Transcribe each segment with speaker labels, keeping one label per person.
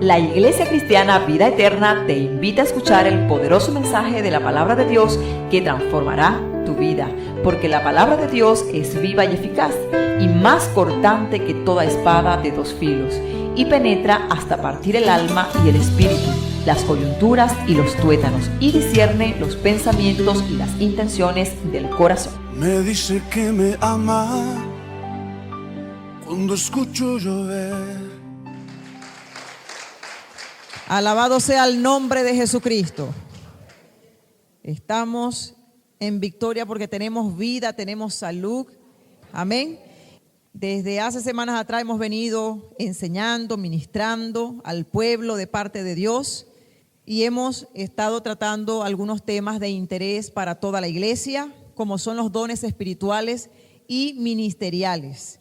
Speaker 1: La Iglesia Cristiana Vida Eterna te invita a escuchar el poderoso mensaje de la Palabra de Dios que transformará tu vida, porque la Palabra de Dios es viva y eficaz y más cortante que toda espada de dos filos, y penetra hasta partir el alma y el espíritu, las coyunturas y los tuétanos, y discierne los pensamientos y las intenciones del corazón.
Speaker 2: Me dice que me ama cuando escucho llover.
Speaker 3: Alabado sea el nombre de Jesucristo. Estamos en victoria porque tenemos vida, tenemos salud. Amén. Desde hace semanas atrás hemos venido enseñando, ministrando al pueblo de parte de Dios y hemos estado tratando algunos temas de interés para toda la iglesia, como son los dones espirituales y ministeriales.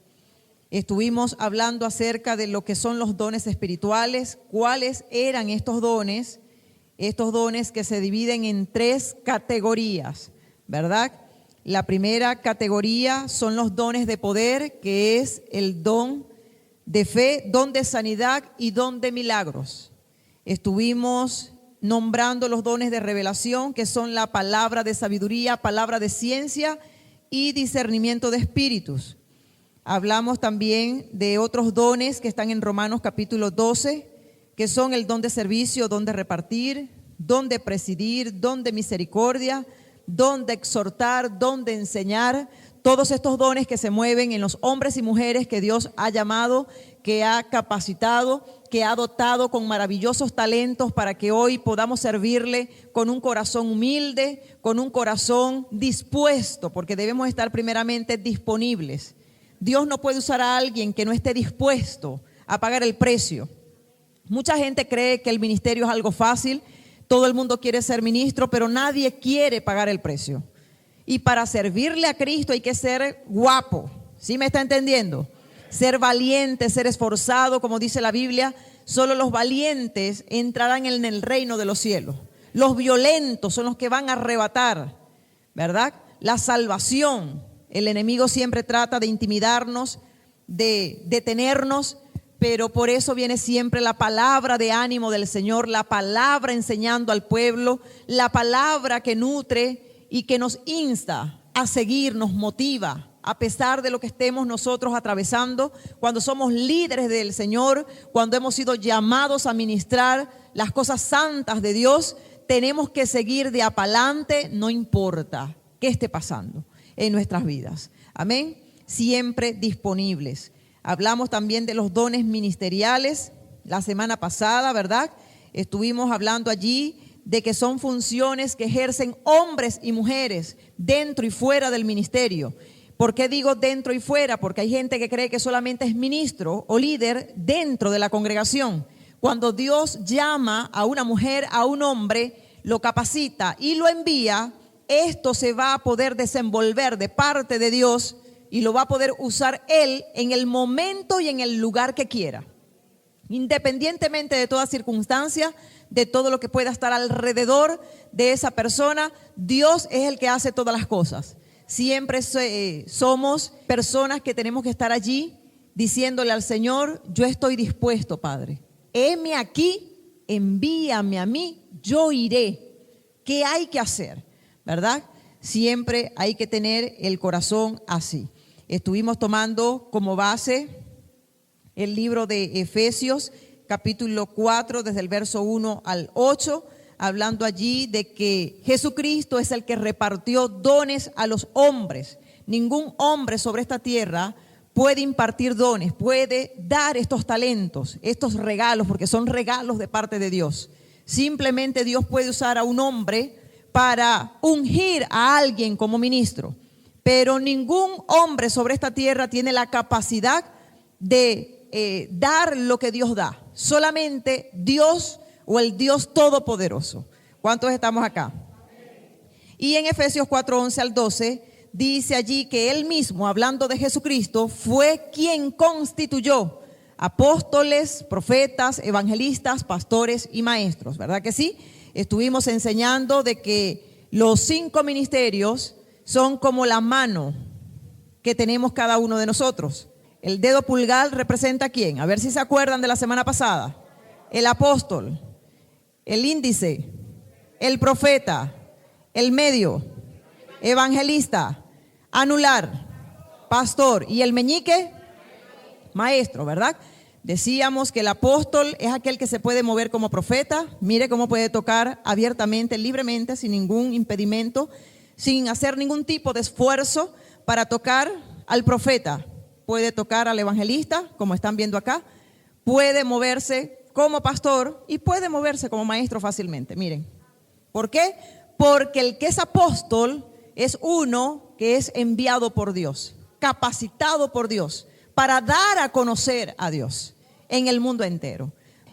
Speaker 3: Estuvimos hablando acerca de lo que son los dones espirituales, cuáles eran estos dones que se dividen en tres categorías, ¿verdad? La primera categoría son los dones de poder, que es el don de fe, don de sanidad y don de milagros. Estuvimos nombrando los dones de revelación, que son la palabra de sabiduría, palabra de ciencia y discernimiento de espíritus. Hablamos también de otros dones que están en Romanos capítulo 12, que son el don de servicio, don de repartir, don de presidir, don de misericordia, don de exhortar, don de enseñar. Todos estos dones que se mueven en los hombres y mujeres que Dios ha llamado, que ha capacitado, que ha dotado con maravillosos talentos para que hoy podamos servirle con un corazón humilde, con un corazón dispuesto, porque debemos estar primeramente disponibles. Dios no puede usar a alguien que no esté dispuesto a pagar el precio. Mucha gente cree que el ministerio es algo fácil, todo el mundo quiere ser ministro, pero nadie quiere pagar el precio. Y para servirle a Cristo hay que ser guapo, ¿sí me está entendiendo? Ser valiente, ser esforzado, como dice la Biblia, solo los valientes entrarán en el reino de los cielos. Los violentos son los que van a arrebatar, ¿verdad? La salvación. El enemigo siempre trata de intimidarnos, de detenernos, pero por eso viene siempre la palabra de ánimo del Señor, la palabra enseñando al pueblo, la palabra que nutre y que nos insta a seguir, nos motiva, a pesar de lo que estemos nosotros atravesando, cuando somos líderes del Señor, cuando hemos sido llamados a ministrar las cosas santas de Dios, tenemos que seguir de apalante, no importa qué esté pasando en nuestras vidas. Amén. Siempre disponibles. Hablamos también de los dones ministeriales la semana pasada, ¿verdad? Estuvimos hablando allí de que son funciones que ejercen hombres y mujeres dentro y fuera del ministerio. ¿Por qué digo dentro y fuera? Porque hay gente que cree que solamente es ministro o líder dentro de la congregación. Cuando Dios llama a una mujer, a un hombre, lo capacita y lo envía, esto se va a poder desenvolver de parte de Dios y lo va a poder usar Él en el momento y en el lugar que quiera. Independientemente de toda circunstancia, de todo lo que pueda estar alrededor de esa persona, Dios es el que hace todas las cosas. Siempre somos personas que tenemos que estar allí diciéndole al Señor: yo estoy dispuesto, Padre. Heme aquí, envíame a mí, yo iré. ¿Qué hay que hacer? ¿Verdad? Siempre hay que tener el corazón así. Estuvimos tomando como base el libro de Efesios, capítulo 4, desde el verso 1 al 8, hablando allí de que Jesucristo es el que repartió dones a los hombres. Ningún hombre sobre esta tierra puede impartir dones, puede dar estos talentos, estos regalos, porque son regalos de parte de Dios. Simplemente Dios puede usar a un hombre para ungir a alguien como ministro, pero ningún hombre sobre esta tierra tiene la capacidad de dar lo que Dios da. Solamente Dios o el Dios Todopoderoso. ¿Cuántos estamos acá? Y en Efesios 4, 11 al 12 dice allí que Él mismo, hablando de Jesucristo, fue quien constituyó apóstoles, profetas, evangelistas, pastores y maestros, ¿verdad que sí? Estuvimos enseñando de que los 5 ministerios son como la mano que tenemos cada uno de nosotros. El dedo pulgar representa ¿a quién? A ver si se acuerdan de la semana pasada. el apóstol, el índice, el profeta, el medio, evangelista, anular, pastor y el meñique, maestro, ¿verdad? Decíamos que el apóstol es aquel que se puede mover como profeta. Mire cómo puede tocar abiertamente, libremente, sin ningún impedimento, sin hacer ningún tipo de esfuerzo para tocar al profeta. Puede tocar al evangelista, como están viendo acá. Puede moverse como pastor y puede moverse como maestro fácilmente. Miren, ¿por qué? Porque el que es apóstol es uno que es enviado por Dios, capacitado por Dios, para dar a conocer a Dios en el mundo entero.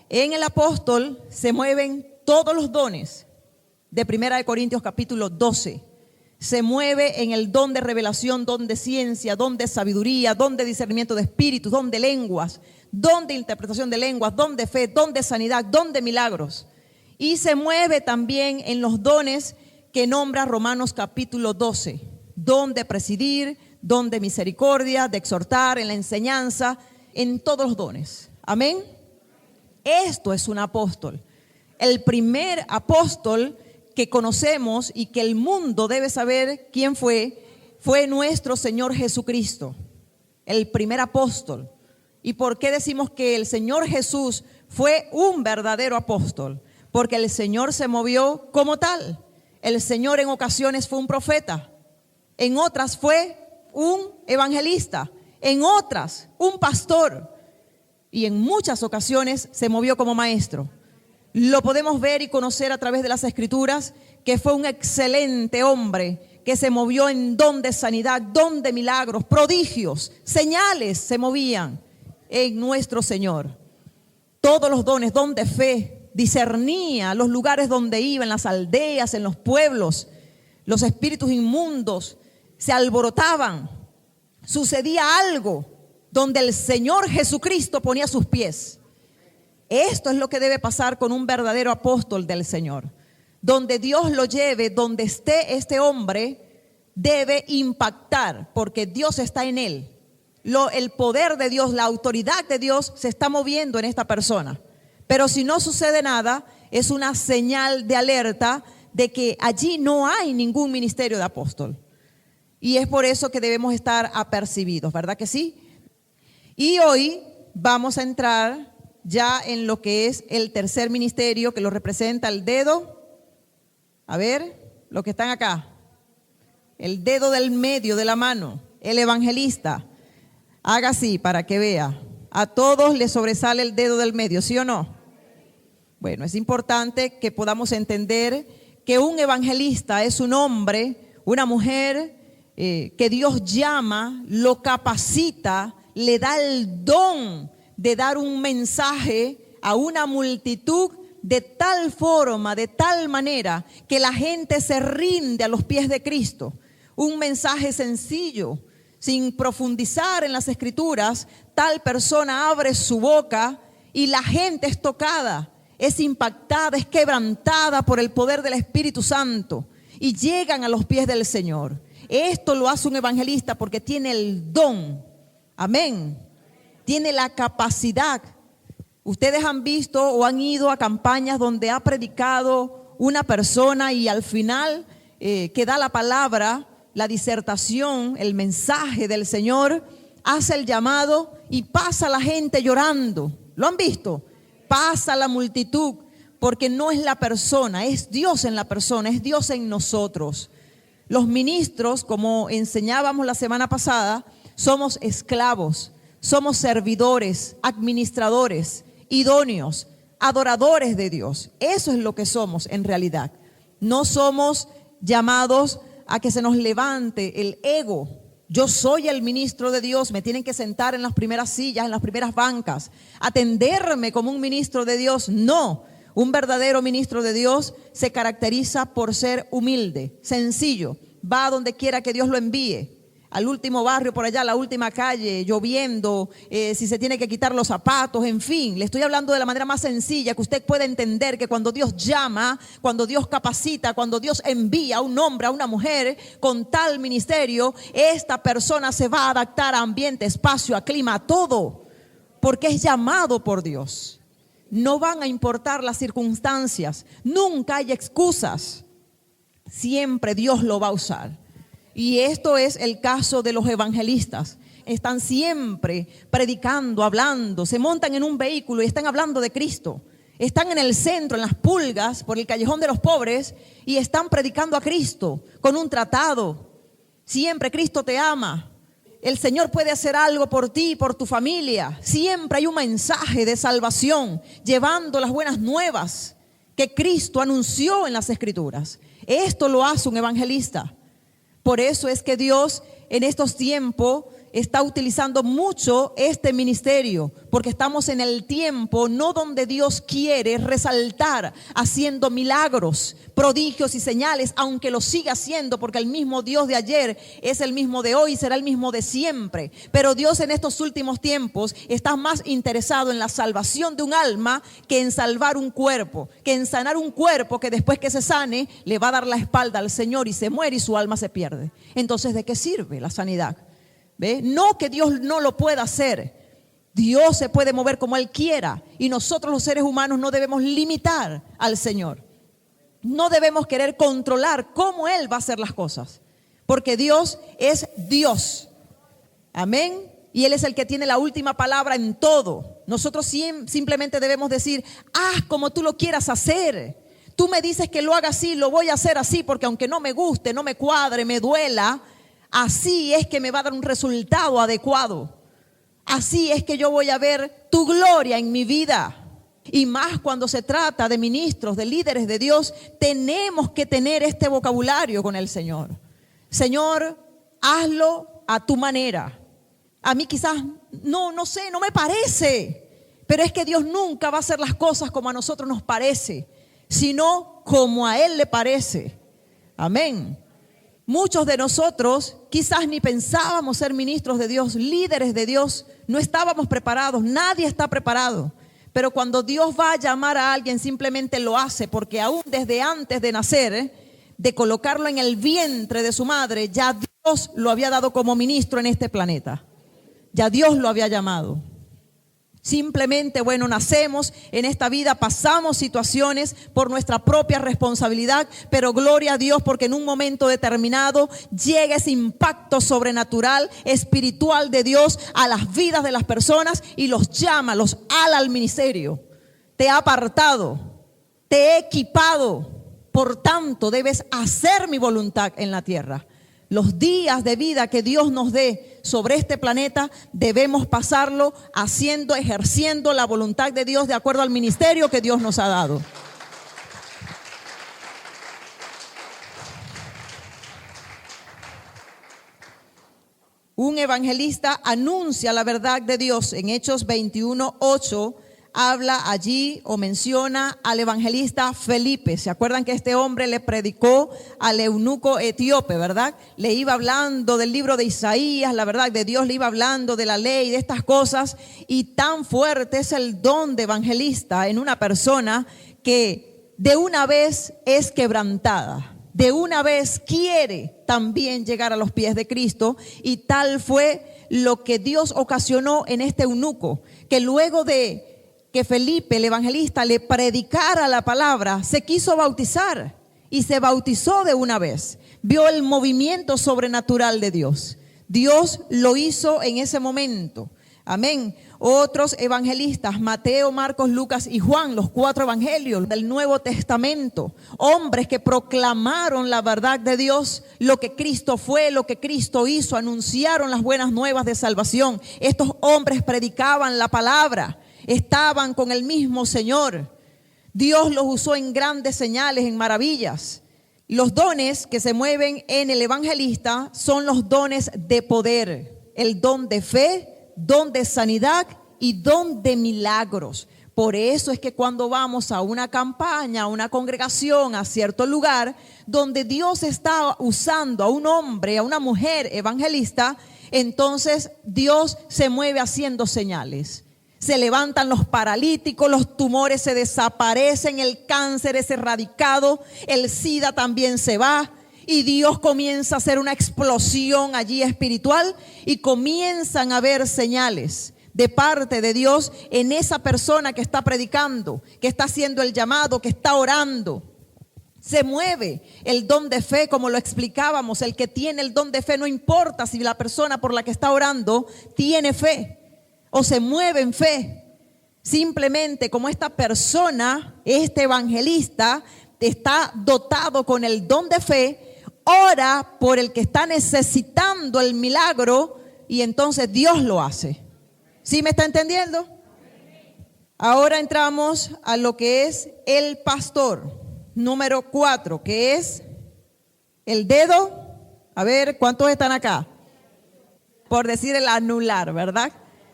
Speaker 3: En el apóstol se mueven todos los dones de 1 Corintios capítulo 12. Se mueve en el don de revelación, don de ciencia, don de sabiduría, don de discernimiento de espíritus, don de lenguas, don de interpretación de lenguas, don de fe, don de sanidad, don de milagros. Y se mueve también en los dones que nombra Romanos capítulo 12. Don de presidir, don de misericordia, de exhortar, en la enseñanza, en todos los dones. Amén. Esto es un apóstol. El primer apóstol que conocemos y que el mundo debe saber quién fue nuestro Señor Jesucristo, el primer apóstol. ¿Y por qué decimos que el Señor Jesús fue un verdadero apóstol? Porque el Señor se movió como tal. El Señor en ocasiones fue un profeta, en otras fue un evangelista, en otras un pastor, y en muchas ocasiones se movió como maestro. Lo podemos ver y conocer a través de las Escrituras, que fue un excelente hombre que se movió en don de sanidad, don de milagros, prodigios, señales se movían en nuestro Señor. Todos los dones, don de fe, discernía los lugares donde iba, en las aldeas, en los pueblos. Los espíritus inmundos se alborotaban. Sucedía algo donde el Señor Jesucristo ponía sus pies. Esto es lo que debe pasar con un verdadero apóstol del Señor. Donde Dios lo lleve, donde esté este hombre, debe impactar, porque Dios está en él. El poder de Dios, la autoridad de Dios se está moviendo en esta persona. Pero si no sucede nada, es una señal de alerta de que allí no hay ningún ministerio de apóstol. Y es por eso que debemos estar apercibidos, ¿verdad que sí? Y hoy vamos a entrar ya en lo que es el tercer ministerio, que lo representa el dedo. A ver, los que están acá. El dedo del medio de la mano, el evangelista. Haga así para que vea. A todos les sobresale el dedo del medio, ¿sí o no? Bueno, es importante que podamos entender que un evangelista es un hombre, una mujer que Dios llama, lo capacita, le da el don de dar un mensaje a una multitud de tal forma, de tal manera que la gente se rinde a los pies de Cristo. Un mensaje sencillo, sin profundizar en las Escrituras, tal persona abre su boca y la gente es tocada, es impactada, es quebrantada por el poder del Espíritu Santo y llegan a los pies del Señor. Esto lo hace un evangelista porque tiene el don. Amén. Tiene la capacidad. Ustedes han visto o han ido a campañas donde ha predicado una persona y al final que da la palabra, la disertación, el mensaje del Señor, hace el llamado y pasa la gente llorando. ¿Lo han visto? Pasa la multitud, porque no es la persona, es Dios en la persona, es Dios en nosotros. Los ministros, como enseñábamos la semana pasada, somos esclavos, somos servidores, administradores, idóneos, adoradores de Dios. Eso es lo que somos en realidad. No somos llamados a que se nos levante el ego. Yo soy el ministro de Dios, me tienen que sentar en las primeras sillas, en las primeras bancas, atenderme como un ministro de Dios. No, un verdadero ministro de Dios se caracteriza por ser humilde, sencillo, va a donde quiera que Dios lo envíe. Al último barrio por allá, a la última calle, lloviendo, si se tiene que quitar los zapatos, en fin. Le estoy hablando de la manera más sencilla que usted pueda entender que cuando Dios llama, cuando Dios capacita, cuando Dios envía a un hombre, a una mujer con tal ministerio, esta persona se va a adaptar a ambiente, espacio, a clima, a todo, porque es llamado por Dios. No van a importar las circunstancias. Nunca hay excusas. Siempre Dios lo va a usar. Y esto es el caso de los evangelistas. Están siempre predicando, hablando. Se montan en un vehículo y están hablando de Cristo. Están en el centro, en las pulgas, por el callejón de los pobres, y están predicando a Cristo con un tratado. Siempre Cristo te ama. El Señor puede hacer algo por ti, por tu familia. Siempre hay un mensaje de salvación, llevando las buenas nuevas que Cristo anunció en las Escrituras. Esto lo hace un evangelista. Por eso es que Dios en estos tiempos está utilizando mucho este ministerio, porque estamos en el tiempo no donde Dios quiere resaltar haciendo milagros, prodigios y señales, aunque lo siga haciendo, porque el mismo Dios de ayer es el mismo de hoy y será el mismo de siempre. Pero Dios en estos últimos tiempos está más interesado en la salvación de un alma que en salvar un cuerpo, que en sanar un cuerpo que después que se sane le va a dar la espalda al Señor y se muere y su alma se pierde. Entonces, ¿de qué sirve la sanidad? ¿Ve? No que Dios no lo pueda hacer. Dios se puede mover como Él quiera, y nosotros los seres humanos no debemos limitar al Señor. No debemos querer controlar cómo Él va a hacer las cosas, porque Dios es Dios. Amén. Y Él es el que tiene la última palabra en todo. Nosotros simplemente debemos decir: haz como tú lo quieras hacer. Tú me dices que lo haga así, lo voy a hacer así, porque aunque no me guste, no me cuadre, me duela, así es que me va a dar un resultado adecuado. Así es que yo voy a ver tu gloria en mi vida. Y más cuando se trata de ministros, de líderes de Dios, tenemos que tener este vocabulario con el Señor. Señor, hazlo a tu manera. A mí quizás no sé, no me parece, pero es que Dios nunca va a hacer las cosas como a nosotros nos parece, sino como a Él le parece. Amén. Muchos de nosotros quizás ni pensábamos ser ministros de Dios, líderes de Dios, no estábamos preparados, nadie está preparado. Pero cuando Dios va a llamar a alguien, simplemente lo hace, porque aún desde antes de nacer, de colocarlo en el vientre de su madre, ya Dios lo había dado como ministro en este planeta. Ya Dios lo había llamado. Simplemente, nacemos en esta vida, pasamos situaciones por nuestra propia responsabilidad, pero gloria a Dios porque en un momento determinado llega ese impacto sobrenatural, espiritual de Dios a las vidas de las personas y los llama, los ala al ministerio. Te ha apartado, te he equipado, por tanto debes hacer mi voluntad en la tierra. Los días de vida que Dios nos dé sobre este planeta debemos pasarlo haciendo, ejerciendo la voluntad de Dios de acuerdo al ministerio que Dios nos ha dado. Un evangelista anuncia la verdad de Dios. En Hechos 21:8 habla allí o menciona al evangelista Felipe. ¿Se acuerdan que este hombre le predicó al eunuco etíope, verdad? Le iba hablando del libro de Isaías, la verdad, de Dios, le iba hablando de la ley, de estas cosas. Y tan fuerte es el don de evangelista en una persona que de una vez es quebrantada. De una vez quiere también llegar a los pies de Cristo, y tal fue lo que Dios ocasionó en este eunuco, que luego de que Felipe, el evangelista, le predicara la palabra, se quiso bautizar y se bautizó de una vez. Vio el movimiento sobrenatural de Dios. Dios lo hizo en ese momento. Amén. Otros evangelistas, Mateo, Marcos, Lucas y Juan, los 4 evangelios del Nuevo Testamento, hombres que proclamaron la verdad de Dios, lo que Cristo fue, lo que Cristo hizo, anunciaron las buenas nuevas de salvación. Estos hombres predicaban la palabra, estaban con el mismo Señor. Dios los usó en grandes señales, en maravillas. Los dones que se mueven en el evangelista son los dones de poder, el don de fe, don de sanidad y don de milagros. Por eso es que cuando vamos a una campaña, a una congregación, a cierto lugar donde Dios está usando a un hombre, a una mujer evangelista, entonces Dios se mueve haciendo señales. Se levantan los paralíticos, los tumores se desaparecen, el cáncer es erradicado, el SIDA también se va. Y Dios comienza a hacer una explosión allí espiritual y comienzan a haber señales. de parte de Dios en esa persona que está predicando, que está haciendo el llamado, que está orando. Se mueve el don de fe, como lo explicábamos. El que tiene el don de fe, no importa si la persona por la que está orando tiene fe o se mueve en fe. Simplemente como esta persona, este evangelista, está dotado con el don de fe, ora por el que está necesitando el milagro y entonces Dios lo hace. ¿Sí me está entendiendo? Ahora entramos a lo que es el pastor. Número 4, que es el dedo. A ver, ¿cuántos están acá? Por decir el anular, ¿verdad?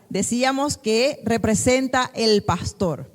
Speaker 3: Decíamos que representa el pastor.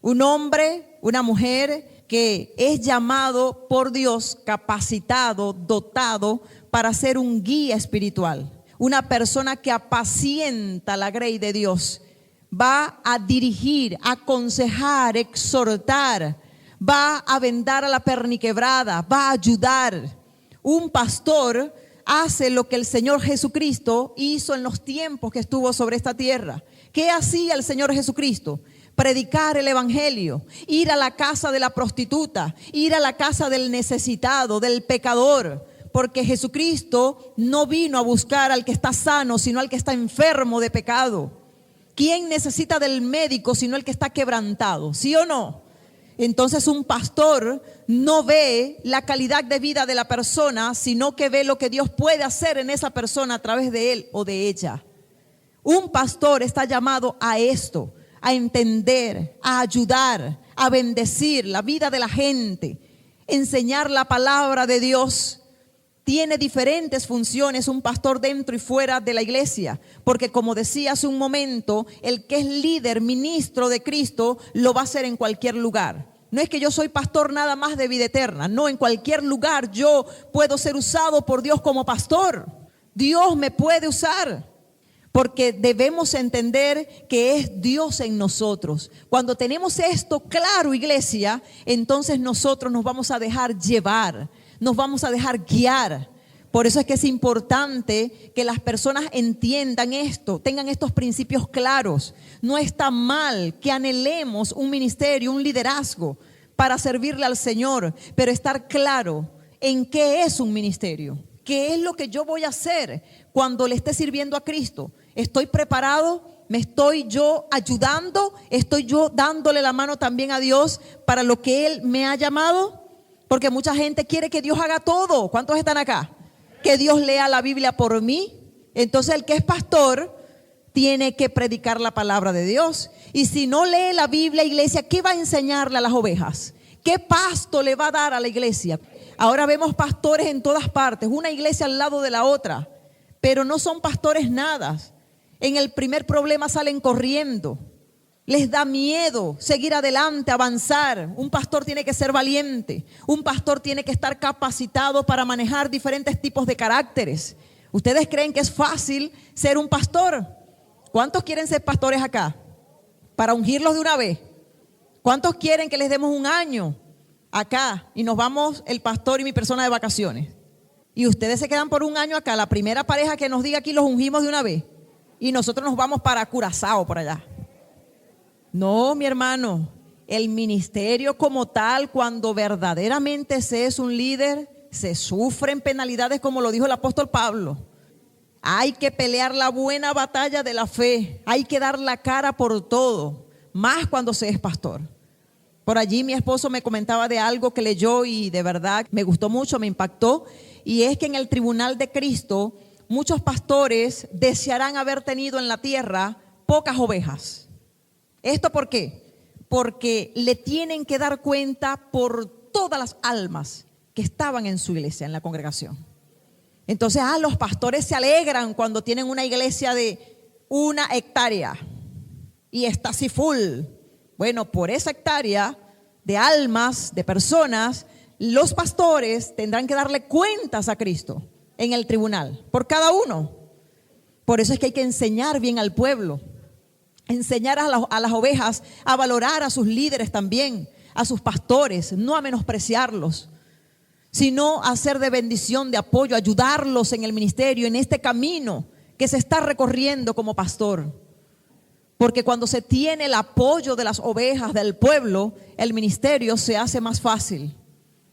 Speaker 3: Un hombre, una mujer que es llamado por Dios, capacitado, dotado para ser un guía espiritual. Una persona que apacienta la grey de Dios. Va a dirigir, aconsejar, exhortar. Va a vendar a la perniquebrada, va a ayudar. Un pastor hace lo que el Señor Jesucristo hizo en los tiempos que estuvo sobre esta tierra. ¿Qué hacía el Señor Jesucristo? Predicar el evangelio, ir a la casa de la prostituta, ir a la casa del necesitado, del pecador, porque Jesucristo no vino a buscar al que está sano, sino al que está enfermo de pecado. ¿Quién necesita del médico sino el que está quebrantado? ¿Sí o no? Entonces un pastor no ve la calidad de vida de la persona, sino que ve lo que Dios puede hacer en esa persona a través de él o de ella. Un pastor está llamado a esto, a entender, a ayudar, a bendecir la vida de la gente, enseñar la palabra de Dios. Tiene diferentes funciones un pastor dentro y fuera de la iglesia, porque como decía hace un momento, el que es líder, ministro de Cristo, lo va a hacer en cualquier lugar. No es que yo soy pastor nada más de vida eterna, no, en cualquier lugar yo puedo ser usado por Dios como pastor. Dios me puede usar, porque debemos entender que es Dios en nosotros. Cuando tenemos esto claro, iglesia, entonces nosotros nos vamos a dejar llevar. Nos vamos a dejar guiar. Por eso es que es importante que las personas entiendan esto, tengan estos principios claros. No está mal que anhelemos un ministerio, un liderazgo para servirle al Señor, pero estar claro en qué es un ministerio, qué es lo que yo voy a hacer cuando le esté sirviendo a Cristo. ¿Estoy preparado? ¿Me estoy yo ayudando? ¿Estoy yo dándole la mano también a Dios para lo que Él me ha llamado? Porque mucha gente quiere que Dios haga todo. ¿Cuántos están acá? Que Dios lea la Biblia por mí. Entonces el que es pastor tiene que predicar la palabra de Dios. Y si no lee la Biblia, iglesia, ¿qué va a enseñarle a las ovejas? ¿Qué pasto le va a dar a la iglesia? Ahora vemos pastores en todas partes, una iglesia al lado de la otra, pero no son pastores nada. En el primer problema salen corriendo. Les da miedo seguir adelante, avanzar. Un pastor tiene que ser valiente. Un pastor tiene que estar capacitado para manejar diferentes tipos de caracteres. ¿Ustedes creen que es fácil ser un pastor? ¿Cuántos quieren ser pastores acá? Para ungirlos de una vez. ¿Cuántos quieren que les demos un año acá y nos vamos el pastor y mi persona de vacaciones? Y ustedes se quedan por un año acá. La primera pareja que nos diga aquí los ungimos de una vez. Y nosotros nos vamos para Curazao, por allá. No, mi hermano, el ministerio como tal, cuando verdaderamente se es un líder, se sufren penalidades como lo dijo el apóstol Pablo. Hay que pelear la buena batalla de la fe, hay que dar la cara por todo, más cuando se es pastor. Por allí mi esposo me comentaba de algo que leyó y de verdad me gustó mucho, me impactó, y es que en el tribunal de Cristo muchos pastores desearán haber tenido en la tierra pocas ovejas. ¿Esto por qué? Porque le tienen que dar cuenta por todas las almas que estaban en su iglesia, en la congregación. Entonces, los pastores se alegran cuando tienen una iglesia de 1 hectárea y está así full. Bueno, por esa hectárea de almas, de personas, los pastores tendrán que darle cuentas a Cristo en el tribunal, por cada uno. Por eso es que hay que enseñar bien al pueblo. Enseñar a las ovejas a valorar a sus líderes también, a sus pastores, no a menospreciarlos, sino a ser de bendición, de apoyo, ayudarlos en el ministerio, en este camino que se está recorriendo como pastor. Porque cuando se tiene el apoyo de las ovejas del pueblo, el ministerio se hace más fácil.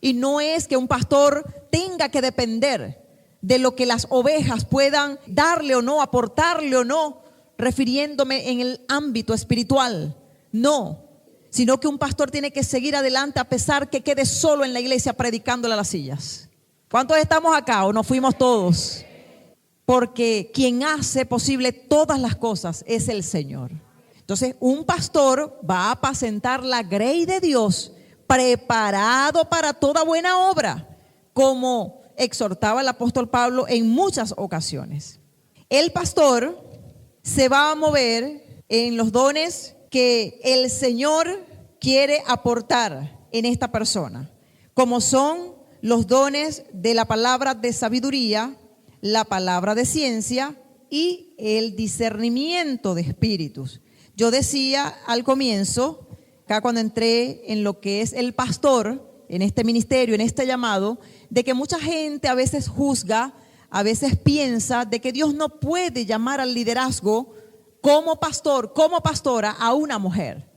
Speaker 3: Y no es que un pastor tenga que depender de lo que las ovejas puedan darle o no, aportarle o no, refiriéndome en el ámbito espiritual. No, sino que un pastor tiene que seguir adelante a pesar que quede solo en la iglesia predicándole a las sillas. ¿Cuántos estamos acá o nos fuimos todos? Porque quien hace posible todas las cosas es el Señor. Entonces, un pastor va a apacentar la grey de Dios, preparado para toda buena obra, como exhortaba el apóstol Pablo en muchas ocasiones. El pastor se va a mover en los dones que el Señor quiere aportar en esta persona, como son los dones de la palabra de sabiduría, la palabra de ciencia y el discernimiento de espíritus. Yo decía al comienzo, acá cuando entré en lo que es el pastor, en este ministerio, en este llamado, de que mucha gente a veces juzga, a veces piensa de que Dios no puede llamar al liderazgo como pastor, como pastora a una mujer.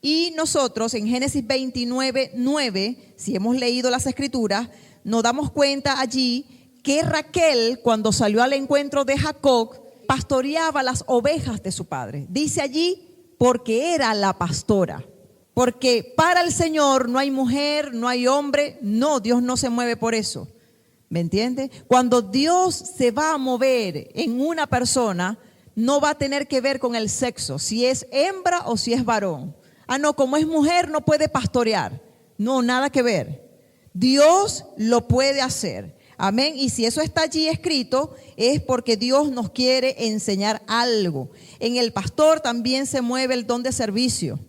Speaker 3: Y nosotros en Génesis 29:9, si hemos leído las escrituras, nos damos cuenta allí que Raquel, cuando salió al encuentro de Jacob, pastoreaba las ovejas de su padre. Dice allí, porque era la pastora. Porque para el Señor no hay mujer, no hay hombre. No, Dios no se mueve por eso. ¿Me entiende? Cuando Dios se va a mover en una persona, no va a tener que ver con el sexo, si es hembra o si es varón. Ah, no, como es mujer no puede pastorear. No, nada que ver. Dios lo puede hacer. Amén. Y si eso está allí escrito, es porque Dios nos quiere enseñar algo. En el pastor también se mueve el don de servicio,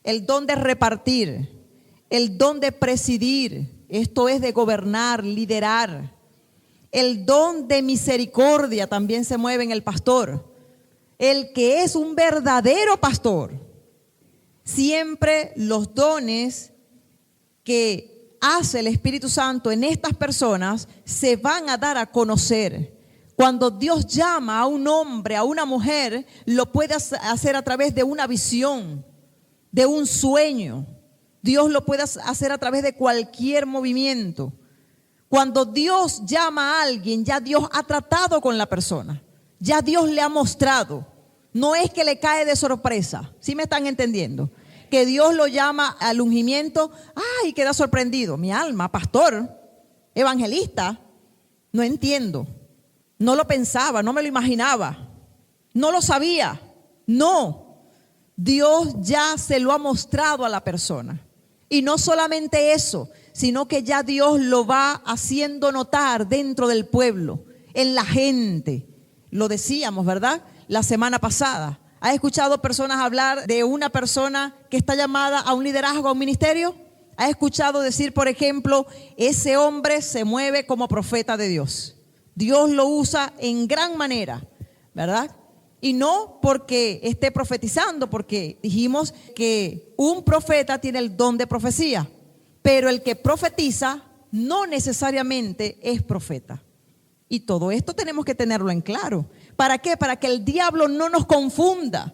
Speaker 3: el don de repartir, el don de presidir, esto es de gobernar, liderar. El don de misericordia también se mueve en el pastor. El que es un verdadero pastor, siempre los dones que hace el Espíritu Santo en estas personas se van a dar a conocer. Cuando Dios llama a un hombre, a una mujer, lo puede hacer a través de una visión, de un sueño. Dios lo puede hacer a través de cualquier movimiento. Cuando Dios llama a alguien, ya Dios ha tratado con la persona. Ya Dios le ha mostrado. No es que le cae de sorpresa. ¿Sí me están entendiendo? Que Dios lo llama al ungimiento, ¡ay! Queda sorprendido. Mi alma, pastor, evangelista, no entiendo. No lo pensaba, no me lo imaginaba. No lo sabía. No. Dios ya se lo ha mostrado a la persona. Y no solamente eso, sino que ya Dios lo va haciendo notar dentro del pueblo, en la gente. Lo decíamos, ¿verdad? La semana pasada. ¿Has escuchado personas hablar de una persona que está llamada a un liderazgo, a un ministerio? ¿Has escuchado decir, por ejemplo, ese hombre se mueve como profeta de Dios? Dios lo usa en gran manera, ¿verdad? Y no porque esté profetizando, porque dijimos que un profeta tiene el don de profecía, pero el que profetiza no necesariamente es profeta. Y todo esto tenemos que tenerlo en claro. ¿Para qué? Para que el diablo no nos confunda,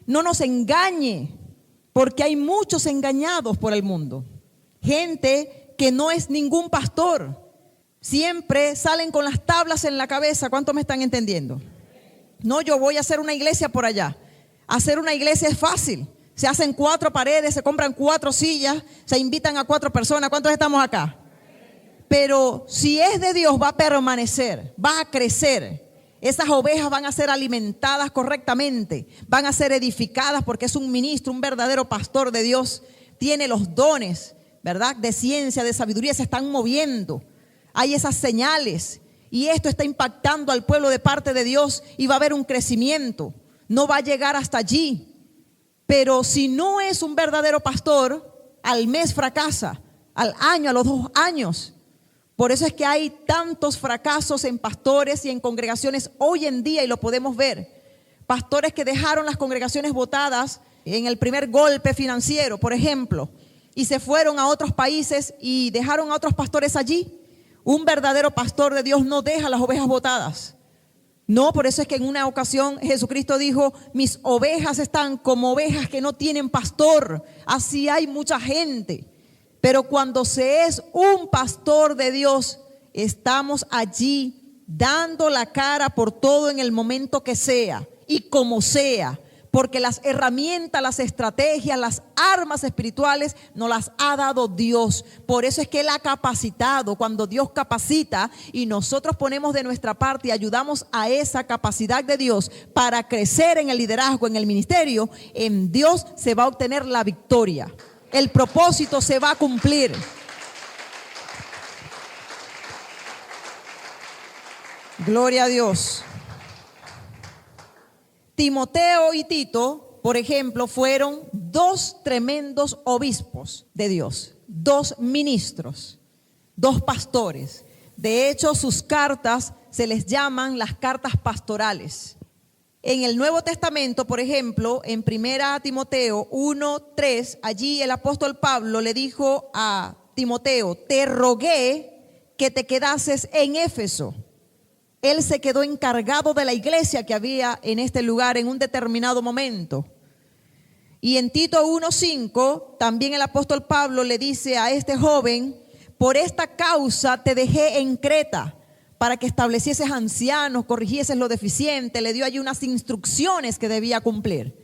Speaker 3: no nos engañe, porque hay muchos engañados por el mundo. Gente que no es ningún pastor, siempre salen con las tablas en la cabeza. ¿Cuántos me están entendiendo? No, yo voy a hacer una iglesia por allá. Hacer una iglesia es fácil. Se hacen 4 paredes, se compran 4 sillas, se invitan a 4 personas. ¿Cuántos estamos acá? Pero si es de Dios, va a permanecer, va a crecer. Esas ovejas van a ser alimentadas correctamente, van a ser edificadas porque es un ministro, un verdadero pastor de Dios. Tiene los dones, ¿verdad? De ciencia, de sabiduría, se están moviendo. Hay esas señales y esto está impactando al pueblo de parte de Dios y va a haber un crecimiento. No va a llegar hasta allí. Pero si no es un verdadero pastor, al mes fracasa, al año, a los 2 años. Por eso es que hay tantos fracasos en pastores y en congregaciones hoy en día y lo podemos ver. Pastores que dejaron las congregaciones botadas en el primer golpe financiero, por ejemplo, y se fueron a otros países y dejaron a otros pastores allí. Un verdadero pastor de Dios no deja las ovejas botadas. No, por eso es que en una ocasión Jesucristo dijo, mis ovejas están como ovejas que no tienen pastor. Así hay mucha gente. Pero cuando se es un pastor de Dios, estamos allí dando la cara por todo en el momento que sea y como sea. Porque las herramientas, las estrategias, las armas espirituales nos las ha dado Dios. Por eso es que Él ha capacitado. Cuando Dios capacita y nosotros ponemos de nuestra parte y ayudamos a esa capacidad de Dios para crecer en el liderazgo, en el ministerio, en Dios se va a obtener la victoria. El propósito se va a cumplir. Gloria a Dios. Timoteo y Tito, por ejemplo, fueron dos tremendos obispos de Dios, dos ministros, dos pastores. De hecho, sus cartas se les llaman las cartas pastorales. En el Nuevo Testamento, por ejemplo, en 1 Timoteo 1:3, allí el apóstol Pablo le dijo a Timoteo, te rogué que te quedases en Éfeso. Él se quedó encargado de la iglesia que había en este lugar en un determinado momento. Y en Tito 1:5, también el apóstol Pablo le dice a este joven, por esta causa te dejé en Creta, para que establecieses ancianos, corrigieses lo deficiente. Le dio allí unas instrucciones que debía cumplir.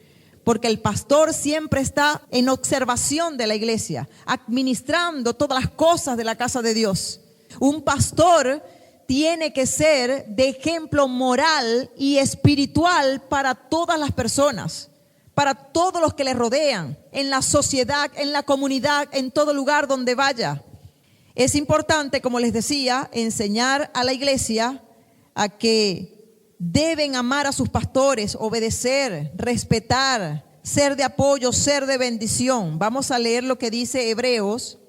Speaker 3: Porque el pastor siempre está en observación de la iglesia, administrando todas las cosas de la casa de Dios. Un pastor tiene que ser de ejemplo moral y espiritual para todas las personas, para todos los que le rodean, en la sociedad, en la comunidad, en todo lugar donde vaya. Es importante, como les decía, enseñar a la iglesia a que deben amar a sus pastores, obedecer, respetar, ser de apoyo, ser de bendición. Vamos a leer lo que dice Hebreos,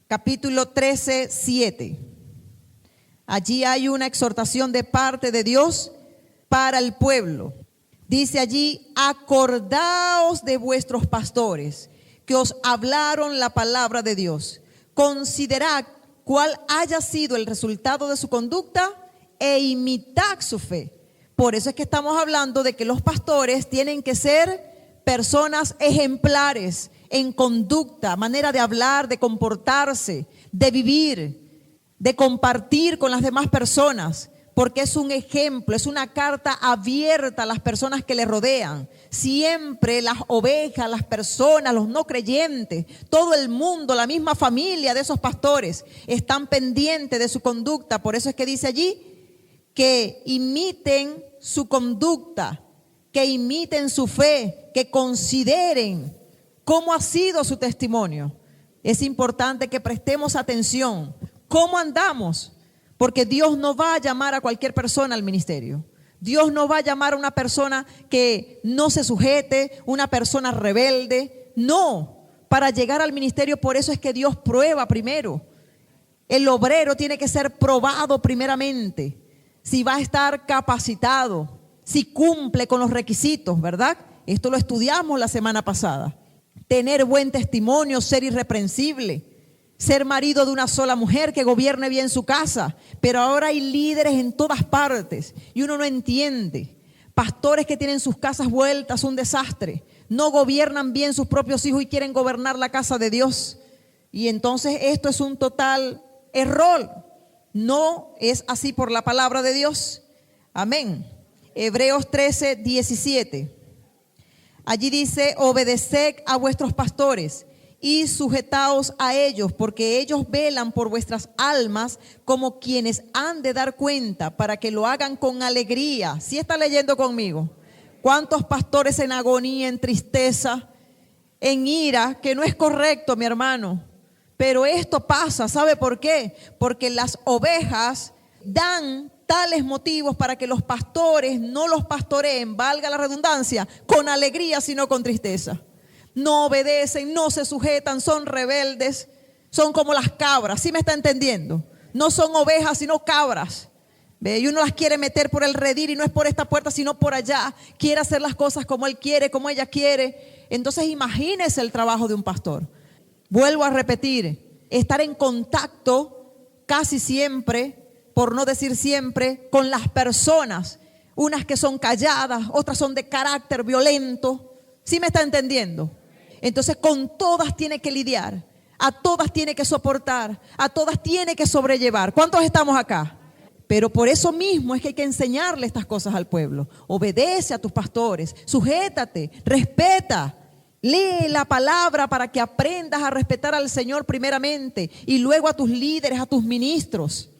Speaker 3: capítulo 13, 7. Allí hay una exhortación de parte de Dios para el pueblo. Dice allí, acordaos de vuestros pastores que os hablaron la palabra de Dios. Considerad cuál haya sido el resultado de su conducta e imitad su fe. Por eso es que estamos hablando de que los pastores tienen que ser personas ejemplares en conducta, manera de hablar, de comportarse, de vivir, de compartir con las demás personas, porque es un ejemplo, es una carta abierta a las personas que le rodean. Siempre las ovejas, las personas, los no creyentes, todo el mundo, la misma familia de esos pastores están pendientes de su conducta. Por eso es que dice allí que imiten su conducta, que imiten su fe, que consideren cómo ha sido su testimonio. Es importante que prestemos atención. ¿Cómo andamos? Porque Dios no va a llamar a cualquier persona al ministerio. Dios no va a llamar a una persona que no se sujete, una persona rebelde. No, para llegar al ministerio, por eso es que Dios prueba primero. El obrero tiene que ser probado primeramente. Si va a estar capacitado, si cumple con los requisitos, ¿verdad? Esto lo estudiamos la semana pasada. Tener buen testimonio, ser irreprensible. Ser marido de una sola mujer que gobierne bien su casa. Pero ahora hay líderes en todas partes y uno no entiende. Pastores que tienen sus casas vueltas un desastre. No gobiernan bien sus propios hijos y quieren gobernar la casa de Dios. Y entonces esto es un total error. No es así por la palabra de Dios. Amén. Hebreos 13, 17. Allí dice, obedeced a vuestros pastores y sujetaos a ellos, porque ellos velan por vuestras almas como quienes han de dar cuenta, para que lo hagan con alegría. ¿Sí está leyendo conmigo? ¿Cuántos pastores en agonía, en tristeza, en ira? Que no es correcto, mi hermano. Pero esto pasa, ¿sabe por qué? Porque las ovejas dan tales motivos para que los pastores no los pastoreen, valga la redundancia, con alegría, sino con tristeza. No obedecen, no se sujetan, son rebeldes, son como las cabras. ¿Sí me está entendiendo? No son ovejas, sino cabras. ¿Ve? Y uno las quiere meter por el redil y no es por esta puerta, sino por allá. Quiere hacer las cosas como él quiere, como ella quiere. Entonces imagínese el trabajo de un pastor. Vuelvo a repetir, estar en contacto casi siempre, por no decir siempre, con las personas. unas que son calladas, otras son de carácter violento. ¿Sí me está entendiendo? Entonces con todas tiene que lidiar, a todas tiene que soportar, a todas tiene que sobrellevar. ¿Cuántos estamos acá? Pero por eso mismo es que hay que enseñarle estas cosas al pueblo. Obedece a tus pastores, sujétate, respeta. Lee la palabra para que aprendas a respetar al Señor primeramente y luego a tus líderes, a tus ministros.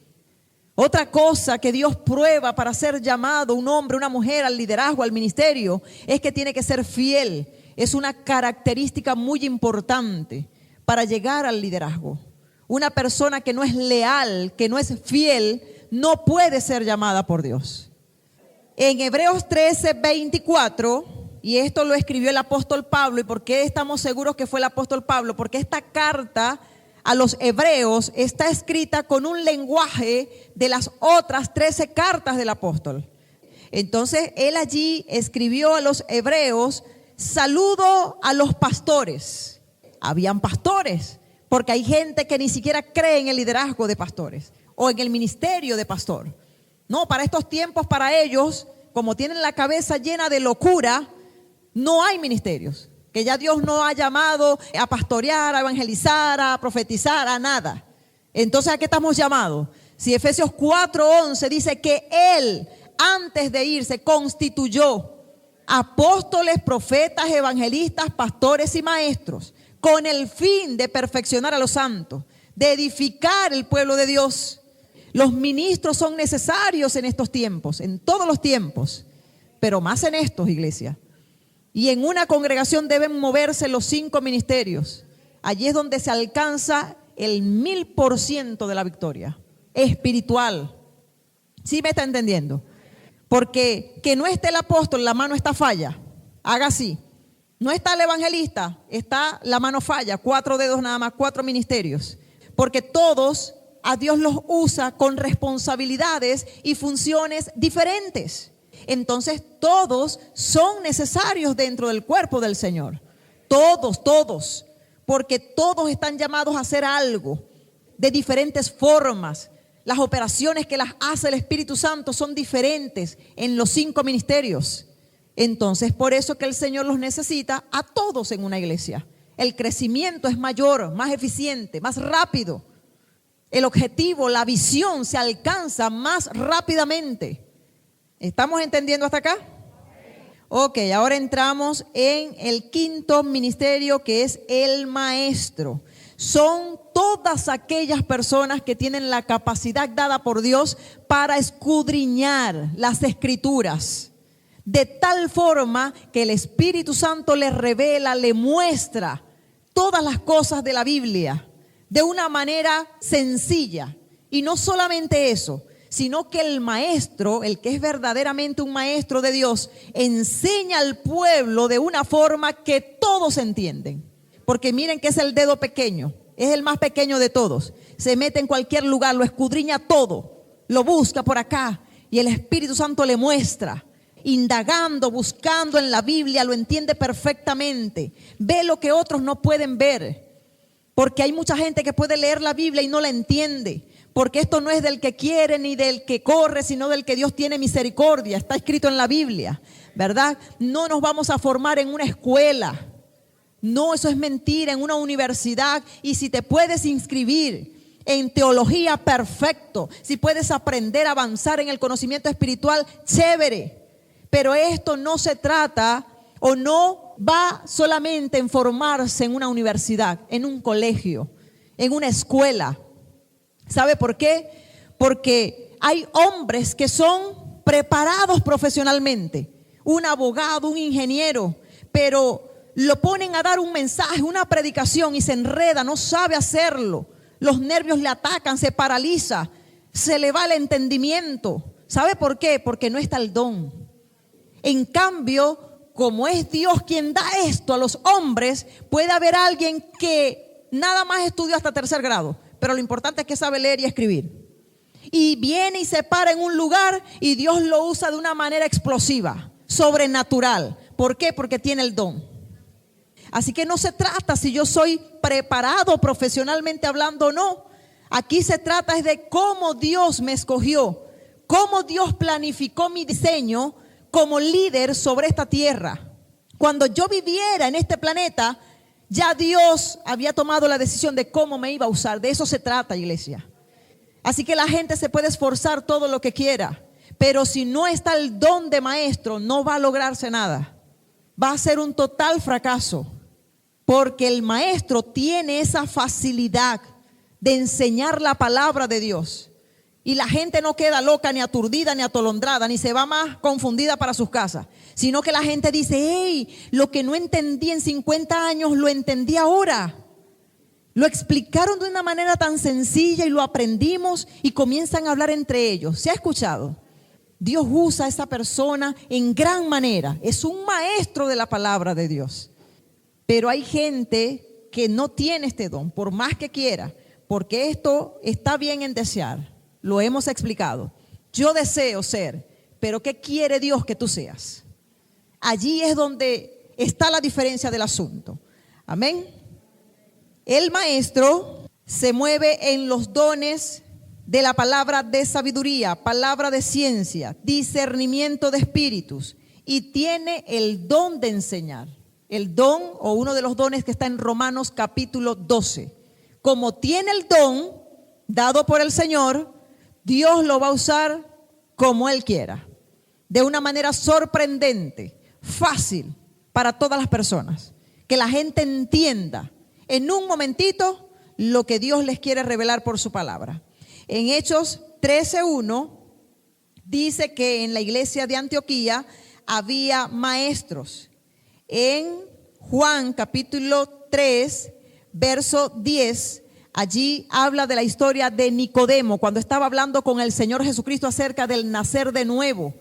Speaker 3: Otra cosa que Dios prueba para ser llamado un hombre, una mujer al liderazgo, al ministerio, es que tiene que ser fiel. Es una característica muy importante para llegar al liderazgo. Una persona que no es leal, que no es fiel, no puede ser llamada por Dios. En Hebreos 13:24, y esto lo escribió el apóstol Pablo. ¿Y por qué estamos seguros que fue el apóstol Pablo? Porque esta carta a los hebreos está escrita con un lenguaje de las otras 13 cartas del apóstol. Entonces él allí escribió a los hebreos: saludo a los pastores. Habían pastores, porque hay gente que ni siquiera cree en el liderazgo de pastores o en el ministerio de pastor. No, para estos tiempos, para ellos, como tienen la cabeza llena de locura, no hay ministerios. Que ya Dios no ha llamado a pastorear, a evangelizar, a profetizar, a nada. Entonces, ¿a qué estamos llamados? Si Efesios 4:11 dice que Él, antes de irse, constituyó apóstoles, profetas, evangelistas, pastores y maestros, con el fin de perfeccionar a los santos, de edificar el pueblo de Dios. Los ministros son necesarios en estos tiempos, en todos los tiempos, pero más en estos, iglesia. Y en una congregación deben moverse los 5 ministerios. Allí es donde se alcanza el 1000% de la victoria espiritual. ¿Sí me está entendiendo? Porque que no esté el apóstol, la mano está falla. Haga así. No está el evangelista, está la mano falla. 4 dedos nada más, 4 ministerios. Porque todos a Dios los usa con responsabilidades y funciones diferentes. Entonces todos son necesarios dentro del cuerpo del Señor. Todos. Porque todos están llamados a hacer algo de diferentes formas. Las operaciones que las hace el Espíritu Santo son diferentes en los 5 ministerios. Entonces, por eso que el Señor los necesita a todos en una iglesia. El crecimiento es mayor, más eficiente, más rápido. El objetivo, la visión se alcanza más rápidamente. ¿Estamos entendiendo hasta acá? Ok, ahora entramos en el 5.º ministerio, que es el maestro. Son todas aquellas personas que tienen la capacidad dada por Dios para escudriñar las escrituras, de tal forma que el Espíritu Santo les revela, le muestra todas las cosas de la Biblia de una manera sencilla. Y no solamente eso, sino que el maestro, el que es verdaderamente un maestro de Dios, enseña al pueblo de una forma que todos entienden. Porque miren que es el dedo pequeño, es el más pequeño de todos. Se mete en cualquier lugar, lo escudriña todo, lo busca por acá y el Espíritu Santo le muestra. Indagando, buscando en la Biblia, lo entiende perfectamente. Ve lo que otros no pueden ver. Porque hay mucha gente que puede leer la Biblia y no la entiende. Porque esto no es del que quiere ni del que corre, sino del que Dios tiene misericordia. Está escrito en la Biblia, ¿verdad? No nos vamos a formar en una escuela. No, eso es mentira, en una universidad. Y si te puedes inscribir en teología, perfecto. Si puedes aprender a avanzar en el conocimiento espiritual, chévere. Pero esto no se trata o no va solamente en formarse en una universidad, en un colegio, en una escuela. ¿Sabe por qué? Porque hay hombres que son preparados profesionalmente, un abogado, un ingeniero, pero lo ponen a dar un mensaje, una predicación y se enreda, no sabe hacerlo. Los nervios le atacan, se paraliza, se le va el entendimiento. ¿Sabe por qué? Porque no está el don. En cambio, como es Dios quien da esto a los hombres, puede haber alguien que nada más estudió hasta 3er grado, pero lo importante es que sabe leer y escribir. Y viene y se para en un lugar y Dios lo usa de una manera explosiva, sobrenatural. ¿Por qué? Porque tiene el don. Así que no se trata si yo soy preparado profesionalmente hablando o no. Aquí se trata es de cómo Dios me escogió cómo Dios planificó mi diseño como líder sobre esta tierra. Cuando yo viviera en este planeta, ya Dios había tomado la decisión de cómo me iba a usar. De eso se trata, iglesia. Así que la gente se puede esforzar todo lo que quiera, pero si no está el don de maestro, no va a lograrse nada. Va a ser un total fracaso, porque el maestro tiene esa facilidad de enseñar la palabra de Dios. Y la gente no queda loca, ni aturdida, ni atolondrada, ni se va más confundida para sus casas, sino que la gente dice: hey, lo que no entendí en 50 años lo entendí ahora. Lo explicaron de una manera tan sencilla y lo aprendimos, y comienzan a hablar entre ellos. ¿Se ha escuchado? Dios usa a esa persona en gran manera. Es un maestro de la palabra de Dios. Pero hay gente que no tiene este don, por más que quiera, porque esto está bien en desear. Lo hemos explicado. Yo deseo ser, pero ¿qué quiere Dios que tú seas? Allí es donde está la diferencia del asunto. Amén. El maestro se mueve en los dones de la palabra de sabiduría, palabra de ciencia, discernimiento de espíritus, y tiene el don de enseñar. El don, o uno de los dones que está en Romanos capítulo 12. Como tiene el don dado por el Señor, Dios lo va a usar como Él quiera, de una manera sorprendente, fácil para todas las personas. Que la gente entienda en un momentito lo que Dios les quiere revelar por su palabra. En Hechos 13:1 dice que en la iglesia de Antioquía había maestros. En Juan capítulo 3, verso 10, allí habla de la historia de Nicodemo, cuando estaba hablando con el Señor Jesucristo acerca del nacer de nuevo.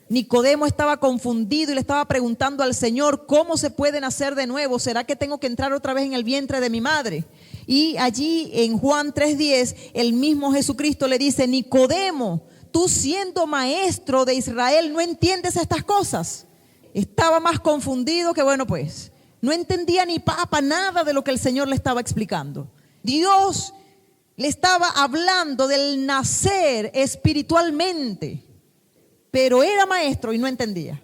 Speaker 3: Nicodemo estaba confundido y le estaba preguntando al Señor: ¿cómo se puede nacer de nuevo? ¿Será que tengo que entrar otra vez en el vientre de mi madre? Y allí en Juan 3:10, el mismo Jesucristo le dice: Nicodemo, tú siendo maestro de Israel, ¿no entiendes estas cosas? Estaba más confundido que pues no entendía ni papa nada de lo que el Señor le estaba explicando. Dios le estaba hablando del nacer espiritualmente, pero era maestro y no entendía.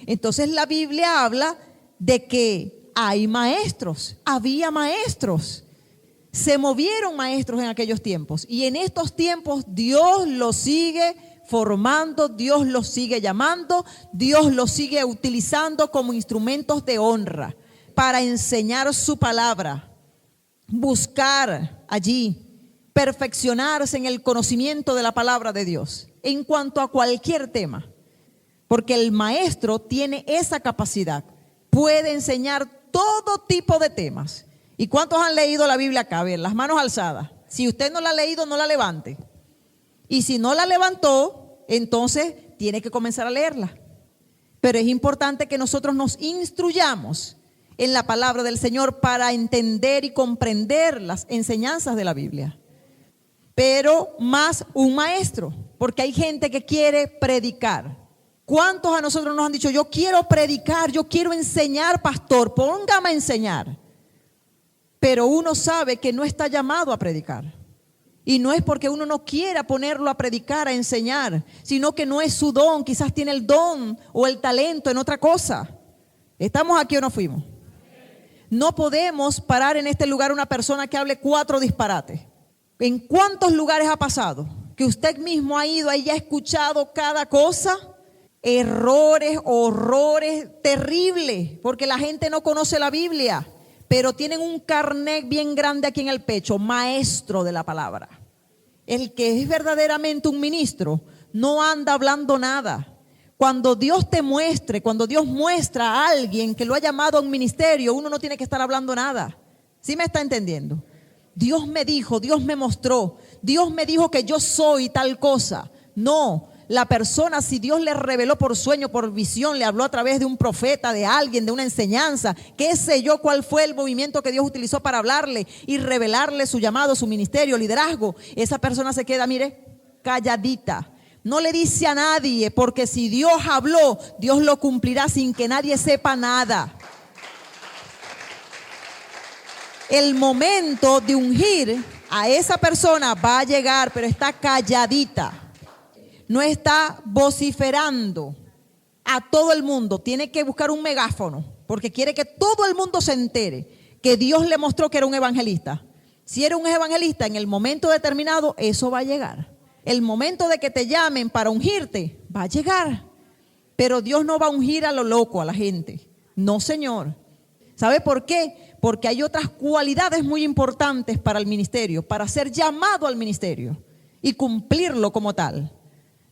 Speaker 3: Entonces la Biblia habla de que hay maestros, había maestros. Se movieron maestros en aquellos tiempos, y en estos tiempos Dios los sigue formando, Dios los sigue llamando, Dios los sigue utilizando como instrumentos de honra para enseñar su palabra. Buscar allí, perfeccionarse en el conocimiento de la palabra de Dios en cuanto a cualquier tema, porque el maestro tiene esa capacidad, puede enseñar todo tipo de temas. ¿Y cuántos han leído la Biblia acá? A ver, las manos alzadas. Si usted no la ha leído, no la levante, y si no la levantó, entonces tiene que comenzar a leerla. Pero es importante que nosotros nos instruyamos en la palabra del Señor para entender y comprender las enseñanzas de la Biblia. Pero más un maestro, porque hay gente que quiere predicar. ¿Cuántos a nosotros nos han dicho: yo quiero predicar, yo quiero enseñar, pastor, póngame a enseñar? Pero uno sabe que no está llamado a predicar. Y no es porque uno no quiera ponerlo a predicar, a enseñar, sino que no es su don. Quizás tiene el don o el talento en otra cosa. ¿Estamos aquí o no fuimos? No podemos parar en este lugar una persona que hable 4 disparates. ¿En cuántos lugares ha pasado que usted mismo ha ido ahí y ha escuchado cada cosa? Errores, horrores terribles, porque la gente no conoce la Biblia, pero tienen un carnet bien grande aquí en el pecho: maestro de la palabra. El que es verdaderamente un ministro no anda hablando nada. Cuando Dios te muestre, cuando Dios muestra a alguien que lo ha llamado a un ministerio, uno no tiene que estar hablando nada. ¿Sí me está entendiendo? Dios me dijo, Dios me mostró, Dios me dijo que yo soy tal cosa. No, la persona, si Dios le reveló por sueño, por visión, le habló a través de un profeta, de alguien, de una enseñanza, qué sé yo cuál fue el movimiento que Dios utilizó para hablarle y revelarle su llamado, su ministerio, liderazgo, esa persona se queda, mire, calladita. No le dice a nadie, porque si Dios habló, Dios lo cumplirá sin que nadie sepa nada. El momento de ungir a esa persona va a llegar, pero está calladita. no está vociferando a todo el mundo. Tiene que buscar un megáfono porque quiere que todo el mundo se entere que Dios le mostró que era un evangelista. Si eres un evangelista, en el momento determinado, eso va a llegar. El momento de que te llamen para ungirte, va a llegar. Pero Dios no va a ungir a lo loco, a la gente. No, Señor. ¿Sabe por qué? Porque hay otras cualidades muy importantes para el ministerio, para ser llamado al ministerio y cumplirlo como tal.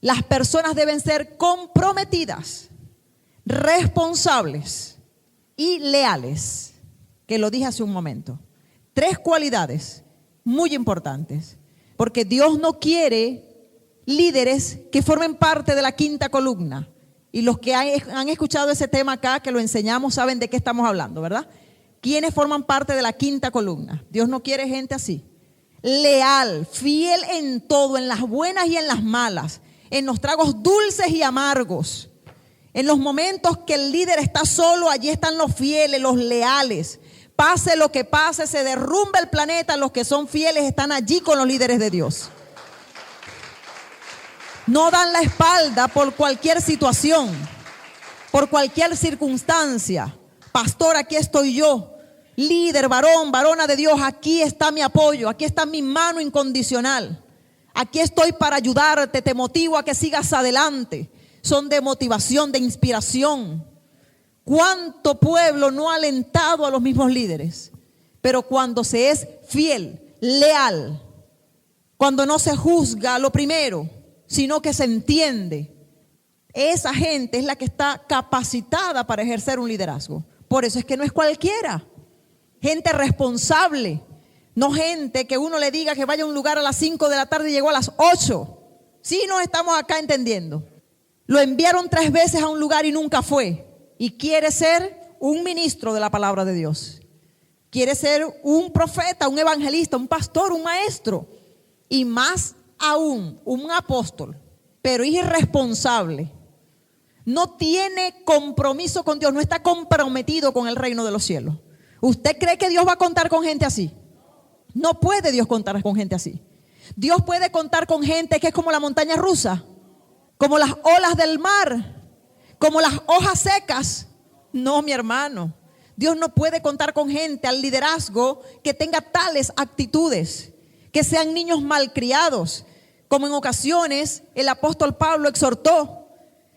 Speaker 3: Las personas deben ser comprometidas, responsables y leales, que lo dije hace un momento. 3 cualidades muy importantes, porque Dios no quiere líderes que formen parte de la quinta columna. Y los que han escuchado ese tema acá, que lo enseñamos, saben de qué estamos hablando, ¿verdad? ¿Quiénes forman parte de la quinta columna? Dios no quiere gente así. Leal, fiel en todo, en las buenas y en las malas, en los tragos dulces y amargos. En los momentos que el líder está solo, allí están los fieles, los leales. Pase lo que pase, se derrumba el planeta, los que son fieles están allí con los líderes de Dios. No dan la espalda por cualquier situación, por cualquier circunstancia. Pastor, aquí estoy yo. Líder, varón, varona de Dios, aquí está mi apoyo, aquí está mi mano incondicional. Aquí estoy para ayudarte, te motivo a que sigas adelante. Son de motivación, de inspiración. ¿Cuánto pueblo no ha alentado a los mismos líderes? Pero cuando se es fiel, leal, cuando no se juzga lo primero, sino que se entiende, esa gente es la que está capacitada para ejercer un liderazgo. Por eso es que no es cualquiera. Gente responsable, no gente que uno le diga que vaya a un lugar a las 5 de la tarde y llegó a las 8. Sí, nos estamos acá entendiendo. Lo enviaron 3 veces a un lugar y nunca fue. Y quiere ser un ministro de la palabra de Dios. Quiere ser un profeta, un evangelista, un pastor, un maestro. Y más aún, un apóstol. Pero es irresponsable. No tiene compromiso con Dios, no está comprometido con el reino de los cielos. ¿Usted cree que Dios va a contar con gente así? No puede Dios contar con gente así. Dios puede contar con gente que es como la montaña rusa, como las olas del mar, como las hojas secas. No, mi hermano. Dios no puede contar con gente al liderazgo que tenga tales actitudes, que sean niños malcriados, como en ocasiones el apóstol Pablo exhortó.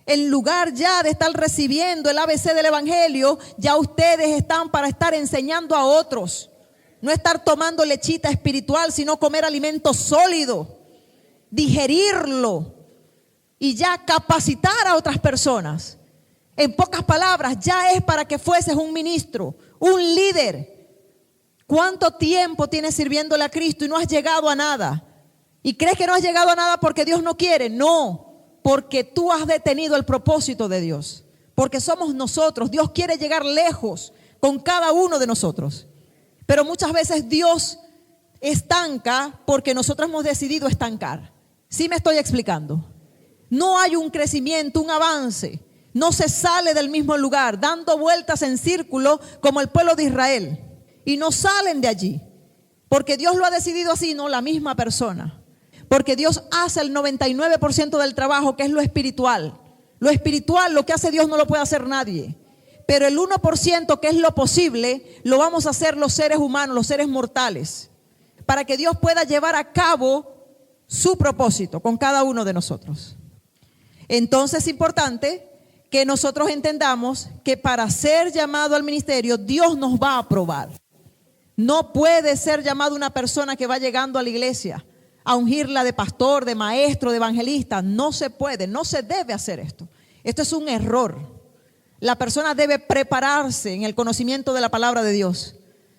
Speaker 3: En lugar ya de estar recibiendo el ABC del evangelio, ya ustedes están para estar enseñando a otros. No estar tomando lechita espiritual, sino comer alimento sólido, digerirlo y ya capacitar a otras personas. En pocas palabras, ya es para que fueses un ministro, un líder. ¿Cuánto tiempo tienes sirviéndole a Cristo y no has llegado a nada? ¿Y crees que no has llegado a nada porque Dios no quiere? No. Porque tú has detenido el propósito de Dios. Porque somos nosotros. Dios quiere llegar lejos con cada uno de nosotros. Pero muchas veces Dios estanca porque nosotros hemos decidido estancar. ¿Sí me estoy explicando? No hay un crecimiento, un avance. No se sale del mismo lugar, dando vueltas en círculo como el pueblo de Israel. Y no salen de allí. Porque Dios lo ha decidido así, no la misma persona. Porque Dios hace el 99% del trabajo, que es lo espiritual. Lo espiritual, lo que hace Dios no lo puede hacer nadie. Pero el 1%, que es lo posible, lo vamos a hacer los seres humanos, los seres mortales. Para que Dios pueda llevar a cabo su propósito con cada uno de nosotros. Entonces es importante que nosotros entendamos que para ser llamado al ministerio, Dios nos va a aprobar. No puede ser llamado una persona que va llegando a la iglesia a ungirla de pastor, de maestro, de evangelista. No se puede, no se debe hacer esto. Esto es un error. La persona debe prepararse en el conocimiento de la palabra de Dios.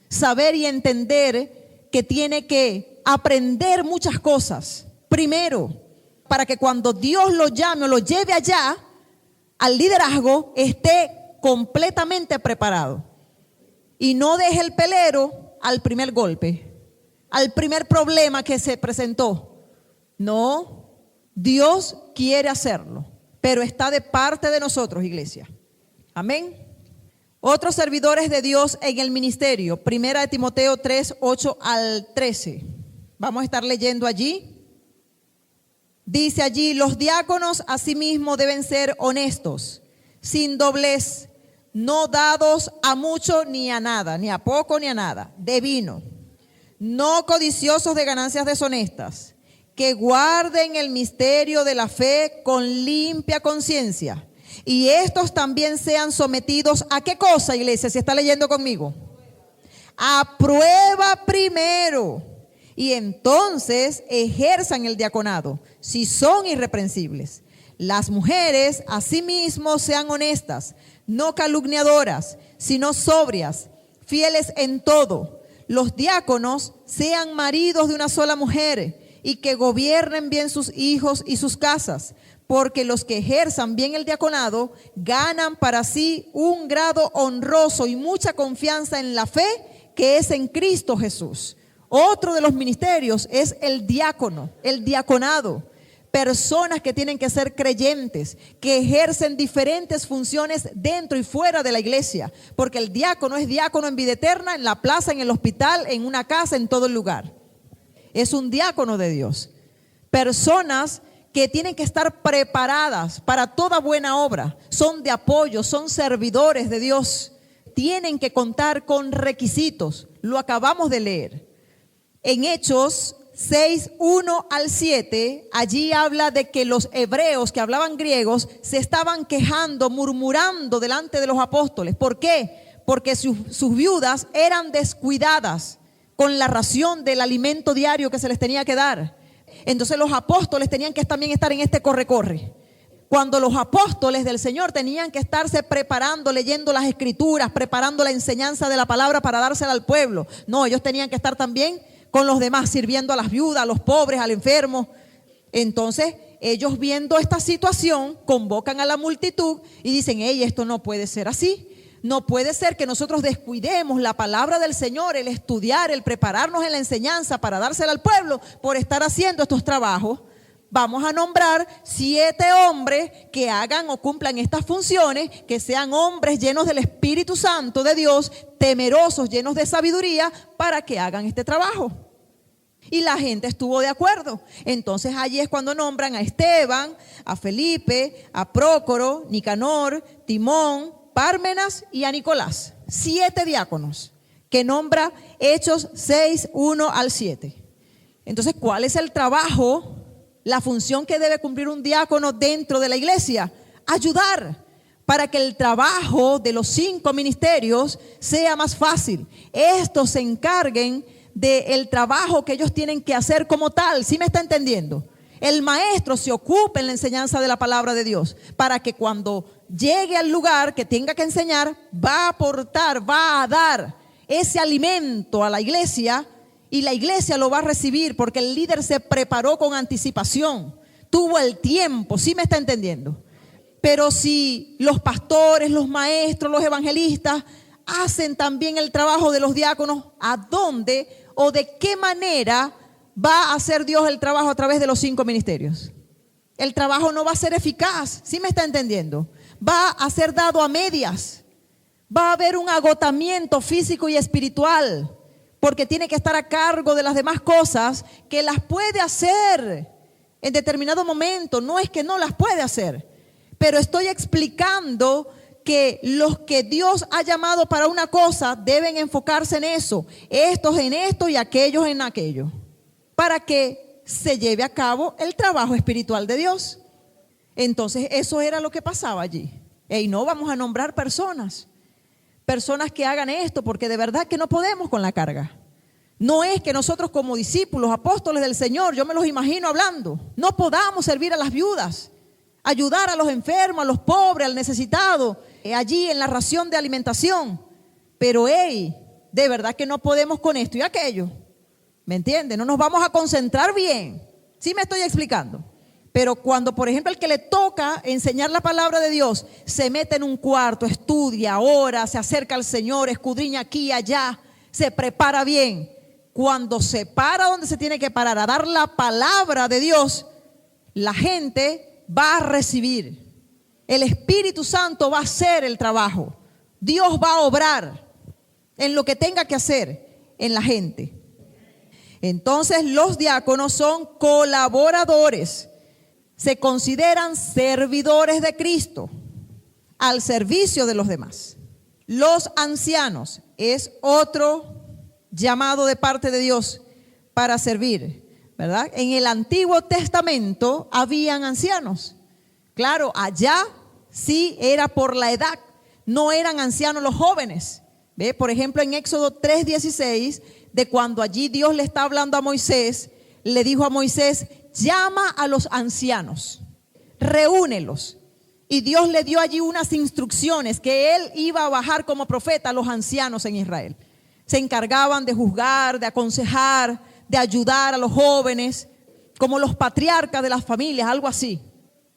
Speaker 3: Saber y entender que tiene que aprender muchas cosas. Primero, para que cuando Dios lo llame o lo lleve allá, al liderazgo, esté completamente preparado. Y no deje el pelero al primer golpe, al primer problema que se presentó. No, Dios quiere hacerlo, pero está de parte de nosotros, iglesia. Amén. Otros servidores de Dios en el ministerio, 1 Timoteo 3, 8 al 13. Vamos a estar leyendo allí. Dice allí, los diáconos asimismo deben ser honestos, sin doblez, no dados a mucho ni a nada, ni a poco ni a nada, de vino, no codiciosos de ganancias deshonestas, que guarden el misterio de la fe con limpia conciencia. Y estos también sean sometidos a ¿qué cosa, iglesia? Si está leyendo conmigo. A prueba primero. Y entonces ejerzan el diaconado, si son irreprensibles. Las mujeres asimismo sean honestas, no calumniadoras, sino sobrias, fieles en todo. Los diáconos sean maridos de una sola mujer y que gobiernen bien sus hijos y sus casas, porque los que ejerzan bien el diaconado ganan para sí un grado honroso y mucha confianza en la fe que es en Cristo Jesús. Otro de los ministerios es el diácono, el diaconado. Personas que tienen que ser creyentes, que ejercen diferentes funciones dentro y fuera de la iglesia. Porque el diácono es diácono en vida eterna, en la plaza, en el hospital, en una casa, en todo el lugar. Es un diácono de Dios. Personas que tienen que estar preparadas para toda buena obra. Son de apoyo, son servidores de Dios. Tienen que contar con requisitos. Lo acabamos de leer. En Hechos 6, 1 al 7, allí habla de que los hebreos que hablaban griegos se estaban quejando, murmurando delante de los apóstoles. ¿Por qué? Porque sus viudas eran descuidadas con la ración del alimento diario que se les tenía que dar. Entonces los apóstoles tenían que también estar en este corre-corre. Cuando los apóstoles del Señor tenían que estarse preparando, leyendo las escrituras, preparando la enseñanza de la palabra para dársela al pueblo. No, ellos tenían que estar también con los demás, sirviendo a las viudas, a los pobres, al enfermo. Entonces, ellos viendo esta situación, convocan a la multitud y dicen, hey, esto no puede ser así. No puede ser que nosotros descuidemos la palabra del Señor, el estudiar, el prepararnos en la enseñanza para dársela al pueblo por estar haciendo estos trabajos. Vamos a nombrar 7 hombres que hagan o cumplan estas funciones, que sean hombres llenos del Espíritu Santo de Dios, temerosos, llenos de sabiduría, para que hagan este trabajo. Y la gente estuvo de acuerdo. Entonces allí es cuando nombran a Esteban, a Felipe, a Prócoro, Nicanor, Timón, Pármenas y a Nicolás. 7 diáconos que nombra Hechos 6, 1 al 7. Entonces, ¿cuál es el trabajo? La función que debe cumplir un diácono dentro de la iglesia: ayudar para que el trabajo de los 5 ministerios sea más fácil. Estos se encarguen del trabajo que ellos tienen que hacer como tal. ¿Sí me está entendiendo? El maestro se ocupa en la enseñanza de la palabra de Dios para que cuando llegue al lugar que tenga que enseñar, va a aportar, va a dar ese alimento a la iglesia. Y la iglesia lo va a recibir porque el líder se preparó con anticipación, tuvo el tiempo. ¿Sí me está entendiendo? Pero si los pastores, los maestros, los evangelistas hacen también el trabajo de los diáconos, ¿a dónde o de qué manera va a hacer Dios el trabajo a través de los 5 ministerios? El trabajo no va a ser eficaz. ¿Sí me está entendiendo? Va a ser dado a medias. Va a haber un agotamiento físico y espiritual, porque tiene que estar a cargo de las demás cosas que las puede hacer en determinado momento. No es que no las puede hacer, pero estoy explicando que los que Dios ha llamado para una cosa deben enfocarse en eso, estos en esto y aquellos en aquello, para que se lleve a cabo el trabajo espiritual de Dios. Entonces eso era lo que pasaba allí. Y no vamos a nombrar personas que hagan esto, porque de verdad que no podemos con la carga. No es que nosotros como discípulos, apóstoles del Señor, yo me los imagino hablando, no podamos servir a las viudas, ayudar a los enfermos, a los pobres, al necesitado, allí en la ración de alimentación. Pero de verdad que no podemos con esto y aquello. ¿Me entiende? No nos vamos a concentrar bien. ¿Sí me estoy explicando? Pero cuando, por ejemplo, el que le toca enseñar la palabra de Dios se mete en un cuarto, estudia, ora, se acerca al Señor, escudriña aquí y allá, se prepara bien. Cuando se para donde se tiene que parar a dar la palabra de Dios, la gente va a recibir. El Espíritu Santo va a hacer el trabajo. Dios va a obrar en lo que tenga que hacer en la gente. Entonces los diáconos son colaboradores se consideran servidores de Cristo al servicio de los demás. Los ancianos es otro llamado de parte de Dios para servir, ¿verdad? En el Antiguo Testamento habían ancianos. Claro, allá sí era por la edad, no eran ancianos los jóvenes. ¿Ve? Por ejemplo, en Éxodo 3:16, de cuando allí Dios le está hablando a Moisés, le dijo a Moisés: llama a los ancianos, reúnelos. Y Dios le dio allí unas instrucciones que él iba a bajar como profeta a los ancianos en Israel. Se encargaban de juzgar, de aconsejar, de ayudar a los jóvenes, como los patriarcas de las familias, algo así.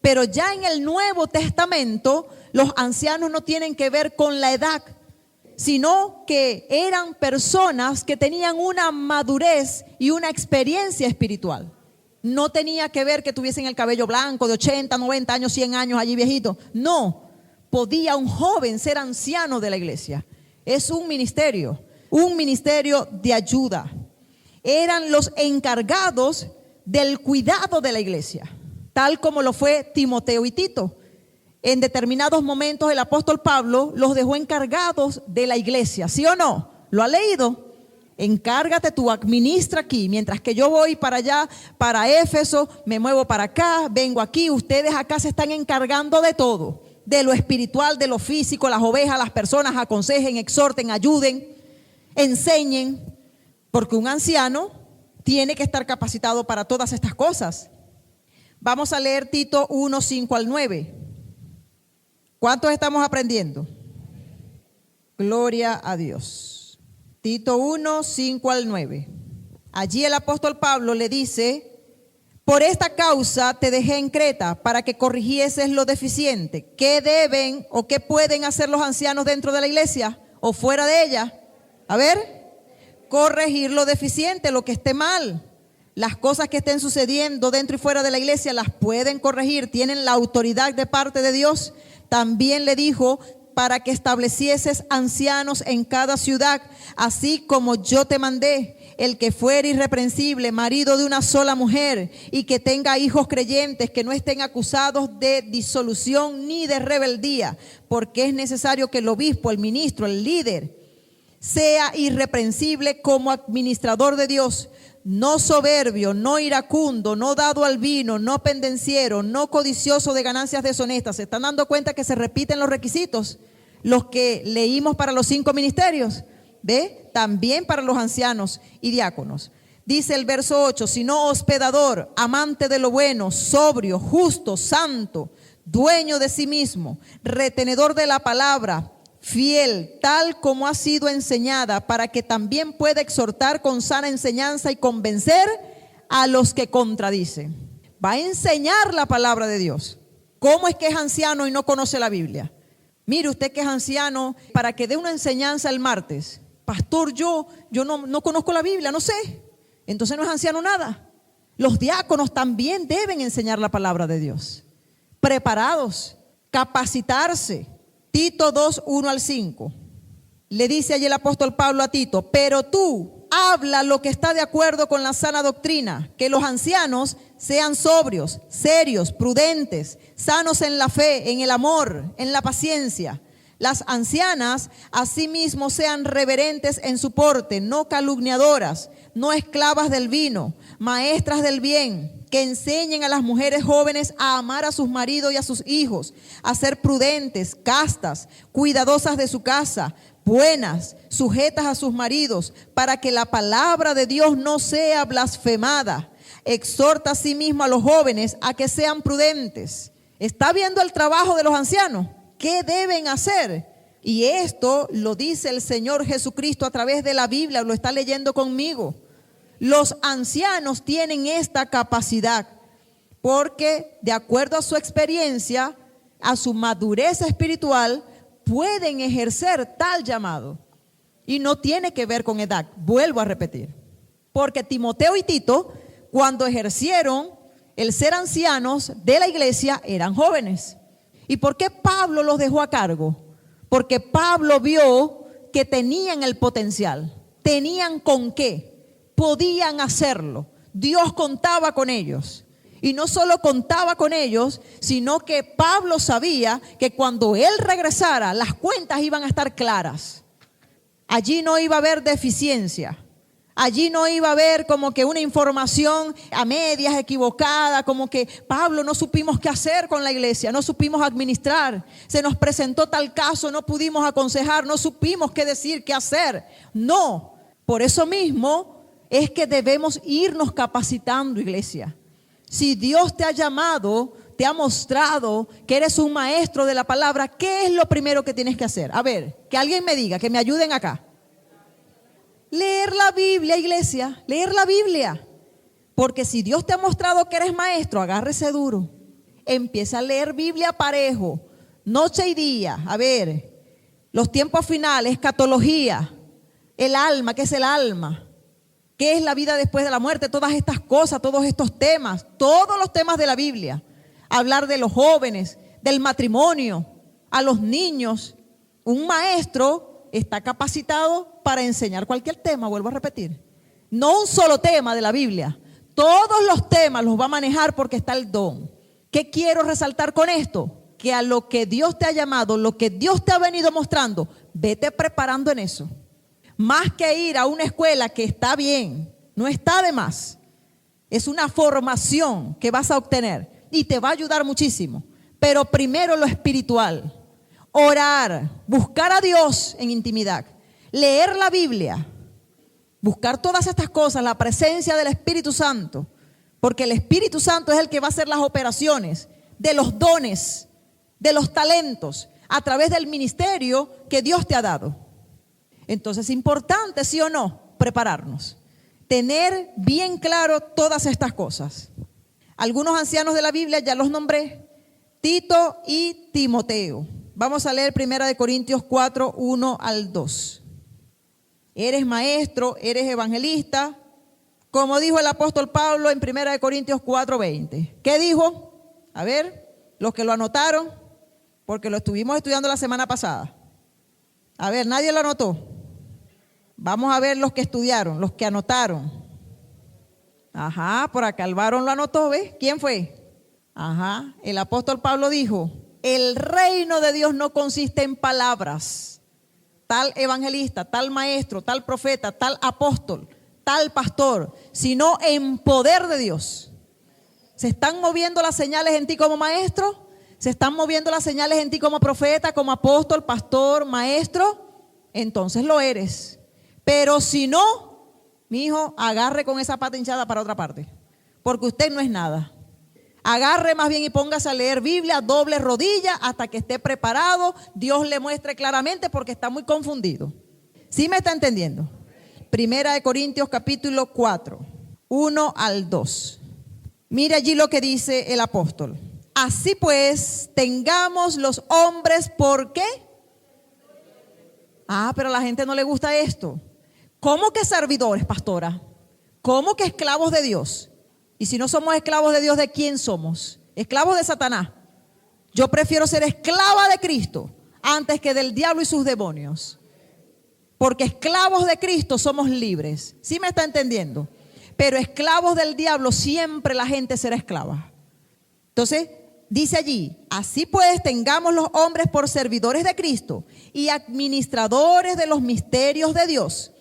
Speaker 3: Pero ya en el Nuevo Testamento, los ancianos no tienen que ver con la edad, sino que eran personas que tenían una madurez y una experiencia espiritual. No tenía que ver que tuviesen el cabello blanco de 80, 90 años, 100 años allí viejito. No, podía un joven ser anciano de la iglesia. Es un ministerio de ayuda. Eran los encargados del cuidado de la iglesia, tal como lo fue Timoteo y Tito. En determinados momentos el apóstol Pablo los dejó encargados de la iglesia, ¿sí o no? ¿Lo ha leído? Encárgate tú, administra aquí, mientras que yo voy para allá, para Éfeso, me muevo para acá, vengo aquí, ustedes acá se están encargando de todo, de lo espiritual, de lo físico, las ovejas, las personas, aconsejen, exhorten, ayuden, enseñen, porque un anciano tiene que estar capacitado para todas estas cosas. Vamos a leer Tito 1, 5 al 9. ¿Cuántos estamos aprendiendo? Gloria a Dios. Tito 1, 5 al 9. Allí el apóstol Pablo le dice: por esta causa te dejé en Creta, para que corrigieses lo deficiente. ¿Qué deben o qué pueden hacer los ancianos dentro de la iglesia o fuera de ella? A ver, corregir lo deficiente, lo que esté mal. Las cosas que estén sucediendo dentro y fuera de la iglesia las pueden corregir, tienen la autoridad de parte de Dios. También le dijo: para que establecieses ancianos en cada ciudad, así como yo te mandé. El que fuere irreprensible, marido de una sola mujer, y que tenga hijos creyentes, que no estén acusados de disolución ni de rebeldía, porque es necesario que el obispo, el ministro, el líder, sea irreprensible como administrador de Dios, no soberbio, no iracundo, no dado al vino, no pendenciero, no codicioso de ganancias deshonestas. ¿Se están dando cuenta que se repiten los requisitos? Los que leímos para los 5 ministerios, ¿ve? También para los ancianos y diáconos. Dice el verso 8, sino hospedador, amante de lo bueno, sobrio, justo, santo, dueño de sí mismo, retenedor de la palabra, fiel, tal como ha sido enseñada, para que también pueda exhortar con sana enseñanza y convencer a los que contradicen. Va a enseñar la palabra de Dios. ¿Cómo es que es anciano y no conoce la Biblia? Mire usted que es anciano, para que dé una enseñanza el martes. Pastor, yo no conozco la Biblia, no sé. Entonces no es anciano nada. Los diáconos también deben enseñar la palabra de Dios. Preparados, capacitarse. Tito 2, 1 al 5. Le dice allí el apóstol Pablo a Tito: pero tú habla lo que está de acuerdo con la sana doctrina, que los ancianos sean sobrios, serios, prudentes, sanos en la fe, en el amor, en la paciencia. Las ancianas asimismo sean reverentes en su porte, no calumniadoras, no esclavas del vino, maestras del bien, que enseñen a las mujeres jóvenes a amar a sus maridos y a sus hijos, a ser prudentes, castas, cuidadosas de su casa, buenas, sujetas a sus maridos, para que la palabra de Dios no sea blasfemada. Exhorta asimismo a los jóvenes a que sean prudentes. ¿Está viendo el trabajo de los ancianos? ¿Qué deben hacer? Y esto lo dice el Señor Jesucristo a través de la Biblia, lo está leyendo conmigo. Los ancianos tienen esta capacidad porque, de acuerdo a su experiencia, a su madurez espiritual, pueden ejercer tal llamado. Y no tiene que ver con edad, vuelvo a repetir. Porque Timoteo y Tito, cuando ejercieron el ser ancianos de la iglesia, eran jóvenes. ¿Y por qué Pablo los dejó a cargo? Porque Pablo vio que tenían el potencial, tenían con qué, podían hacerlo. Dios contaba con ellos. Y no solo contaba con ellos, sino que Pablo sabía que cuando él regresara, las cuentas iban a estar claras. Allí no iba a haber deficiencia. Allí no iba a haber como que una información a medias, equivocada, como que Pablo, no supimos qué hacer con la iglesia, no supimos administrar, se nos presentó tal caso, no pudimos aconsejar, no supimos qué decir, qué hacer. No, por eso mismo es que debemos irnos capacitando, iglesia. Si Dios te ha llamado, te ha mostrado que eres un maestro de la palabra, ¿qué es lo primero que tienes que hacer? A ver, que alguien me diga, que me ayuden acá. Leer la Biblia, iglesia, leer la Biblia. Porque si Dios te ha mostrado que eres maestro, agárrese duro. Empieza a leer Biblia parejo, noche y día. A ver, los tiempos finales, escatología, el alma, ¿qué es el alma? ¿Qué es la vida después de la muerte? Todas estas cosas, todos estos temas, todos los temas de la Biblia. Hablar de los jóvenes, del matrimonio, a los niños. Un maestro está capacitado para enseñar cualquier tema, vuelvo a repetir. No un solo tema de la Biblia. Todos los temas los va a manejar porque está el don. ¿Qué quiero resaltar con esto? Que a lo que Dios te ha llamado, lo que Dios te ha venido mostrando, vete preparando en eso. Más que ir a una escuela que está bien, no está de más. Es una formación que vas a obtener y te va a ayudar muchísimo. Pero primero lo espiritual. Orar, buscar a Dios en intimidad, leer la Biblia, buscar todas estas cosas, la presencia del Espíritu Santo, porque el Espíritu Santo es el que va a hacer las operaciones de los dones, de los talentos, a través del ministerio que Dios te ha dado. Entonces es importante, sí o no, prepararnos, tener bien claro todas estas cosas. Algunos ancianos de la Biblia ya los nombré, Tito y Timoteo. Vamos a leer 1 Corintios 4, 1 al 2. Eres maestro, eres evangelista, como dijo el apóstol Pablo en 1 Corintios 4, 20. ¿Qué dijo? A ver, los que lo anotaron, porque lo estuvimos estudiando la semana pasada. A ver, nadie lo anotó. Vamos a ver los que estudiaron, los que anotaron. Ajá, por acá el varón lo anotó, ¿ves? ¿Quién fue? Ajá, el apóstol Pablo dijo: el reino de Dios no consiste en palabras. Tal evangelista, tal maestro, tal profeta, tal apóstol, tal pastor, sino en poder de Dios. ¿Se están moviendo las señales en ti como maestro? ¿Se están moviendo las señales en ti como profeta, como apóstol, pastor, maestro? Entonces lo eres. Pero si no, mi hijo, agarre con esa pata hinchada para otra parte, porque usted no es nada. Agarre más bien y póngase a leer Biblia, doble rodilla hasta que esté preparado. Dios le muestre claramente porque está muy confundido. ¿Sí me está entendiendo? 1 Corintios capítulo 4, 1 al 2. Mire allí lo que dice el apóstol. Así pues, tengamos los hombres, ¿por qué? Pero a la gente no le gusta esto. ¿Cómo que servidores, pastora? ¿Cómo que esclavos de Dios? Y si no somos esclavos de Dios, ¿de quién somos? Esclavos de Satanás. Yo prefiero ser esclava de Cristo antes que del diablo y sus demonios. Porque esclavos de Cristo somos libres. ¿Sí me está entendiendo? Pero esclavos del diablo siempre la gente será esclava. Entonces, dice allí: así pues tengamos los hombres por servidores de Cristo y administradores de los misterios de Dios.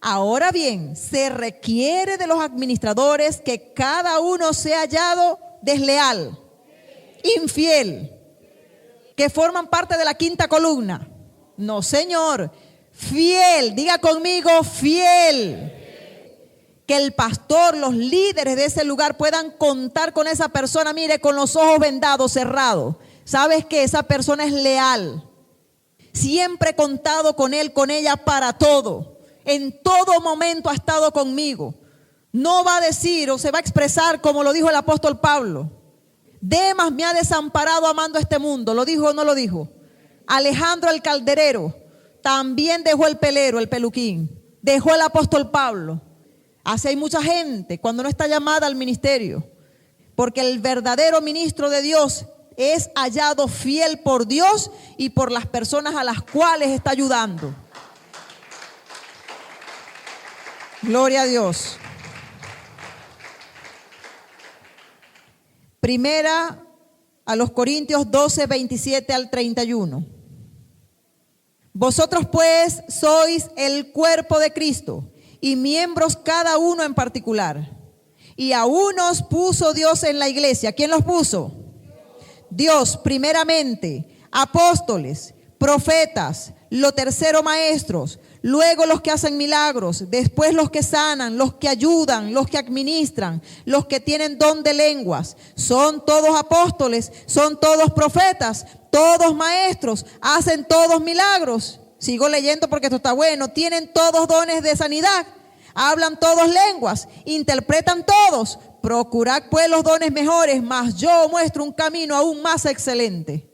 Speaker 3: Ahora bien, se requiere de los administradores que cada uno sea hallado desleal, infiel, que forman parte de la quinta columna. No, señor, fiel, diga conmigo, fiel. Que el pastor, los líderes de ese lugar puedan contar con esa persona, mire, con los ojos vendados, cerrados. Sabes que esa persona es leal. Siempre he contado con él, con ella para todo. En todo momento ha estado conmigo. No va a decir o se va a expresar como lo dijo el apóstol Pablo: Demas me ha desamparado amando este mundo. ¿Lo dijo o no lo dijo? Alejandro el calderero también dejó el pelero, el peluquín. Dejó el apóstol Pablo. Así hay mucha gente cuando no está llamada al ministerio. Porque el verdadero ministro de Dios es hallado fiel por Dios y por las personas a las cuales está ayudando. Gloria a Dios. Primera a los Corintios 12, 27 al 31. Vosotros pues sois el cuerpo de Cristo y miembros cada uno en particular. Y a unos puso Dios en la iglesia. ¿Quién los puso? Dios, primeramente, apóstoles, profetas, lo tercero maestros, luego los que hacen milagros, después los que sanan, los que ayudan, los que administran, los que tienen don de lenguas. Son todos apóstoles, son todos profetas, todos maestros, hacen todos milagros. Sigo leyendo porque esto está bueno. Tienen todos dones de sanidad, hablan todos lenguas, interpretan todos. Procurad pues los dones mejores, mas yo muestro un camino aún más excelente.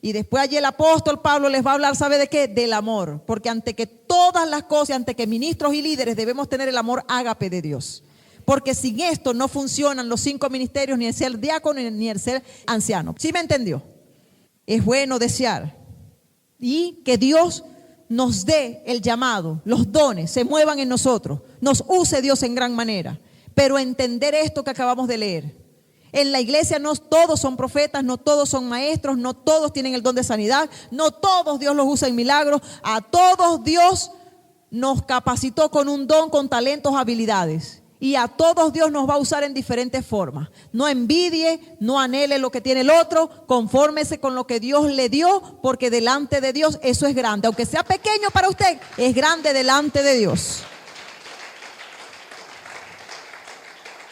Speaker 3: Y después allí el apóstol Pablo les va a hablar, ¿sabe de qué? Del amor. Porque ante que todas las cosas, ante que ministros y líderes debemos tener el amor ágape de Dios. Porque sin esto no funcionan los 5 ministerios, ni el ser diácono, ni el ser anciano. ¿Sí me entendió? Es bueno desear y que Dios nos dé el llamado, los dones, se muevan en nosotros, nos use Dios en gran manera. Pero entender esto que acabamos de leer. En la iglesia no todos son profetas, no todos son maestros, no todos tienen el don de sanidad, no todos Dios los usa en milagros. A todos Dios nos capacitó con un don, con talentos, habilidades. Y a todos Dios nos va a usar en diferentes formas. No envidie, no anhele lo que tiene el otro, confórmese con lo que Dios le dio, porque delante de Dios eso es grande. Aunque sea pequeño para usted, es grande delante de Dios.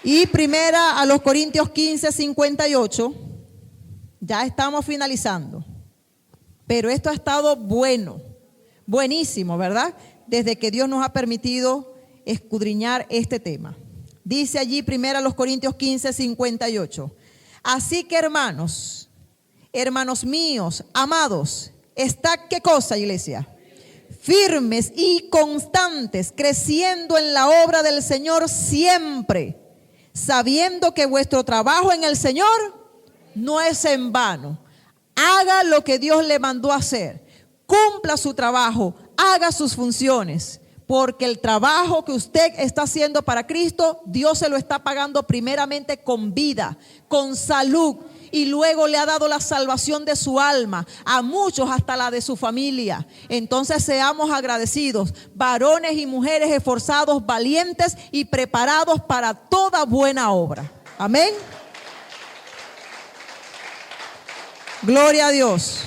Speaker 3: Y primera a los Corintios 15, 58, ya estamos finalizando. Pero esto ha estado bueno, buenísimo, ¿verdad? Desde que Dios nos ha permitido escudriñar este tema. Dice allí primera a los Corintios 15, 58. Así que hermanos míos, amados, estad, ¿qué cosa, iglesia? Firmes y constantes, creciendo en la obra del Señor siempre, sabiendo que vuestro trabajo en el Señor no es en vano. Haga lo que Dios le mandó a hacer. Cumpla su trabajo, haga sus funciones, porque el trabajo que usted está haciendo para Cristo, Dios se lo está pagando primeramente con vida, con salud, y luego le ha dado la salvación de su alma, a muchos hasta la de su familia. Entonces seamos agradecidos, varones y mujeres esforzados, valientes y preparados para toda buena obra. Amén. Gloria a Dios.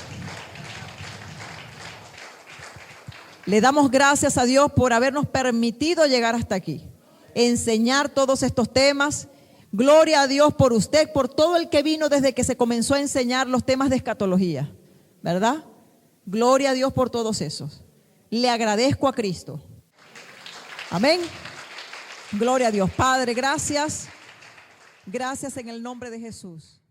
Speaker 3: Le damos gracias a Dios por habernos permitido llegar hasta aquí, enseñar todos estos temas. Gloria a Dios por usted, por todo el que vino desde que se comenzó a enseñar los temas de escatología, ¿verdad? Gloria a Dios por todos esos. Le agradezco a Cristo. Amén. Gloria a Dios. Padre, gracias. Gracias en el nombre de Jesús.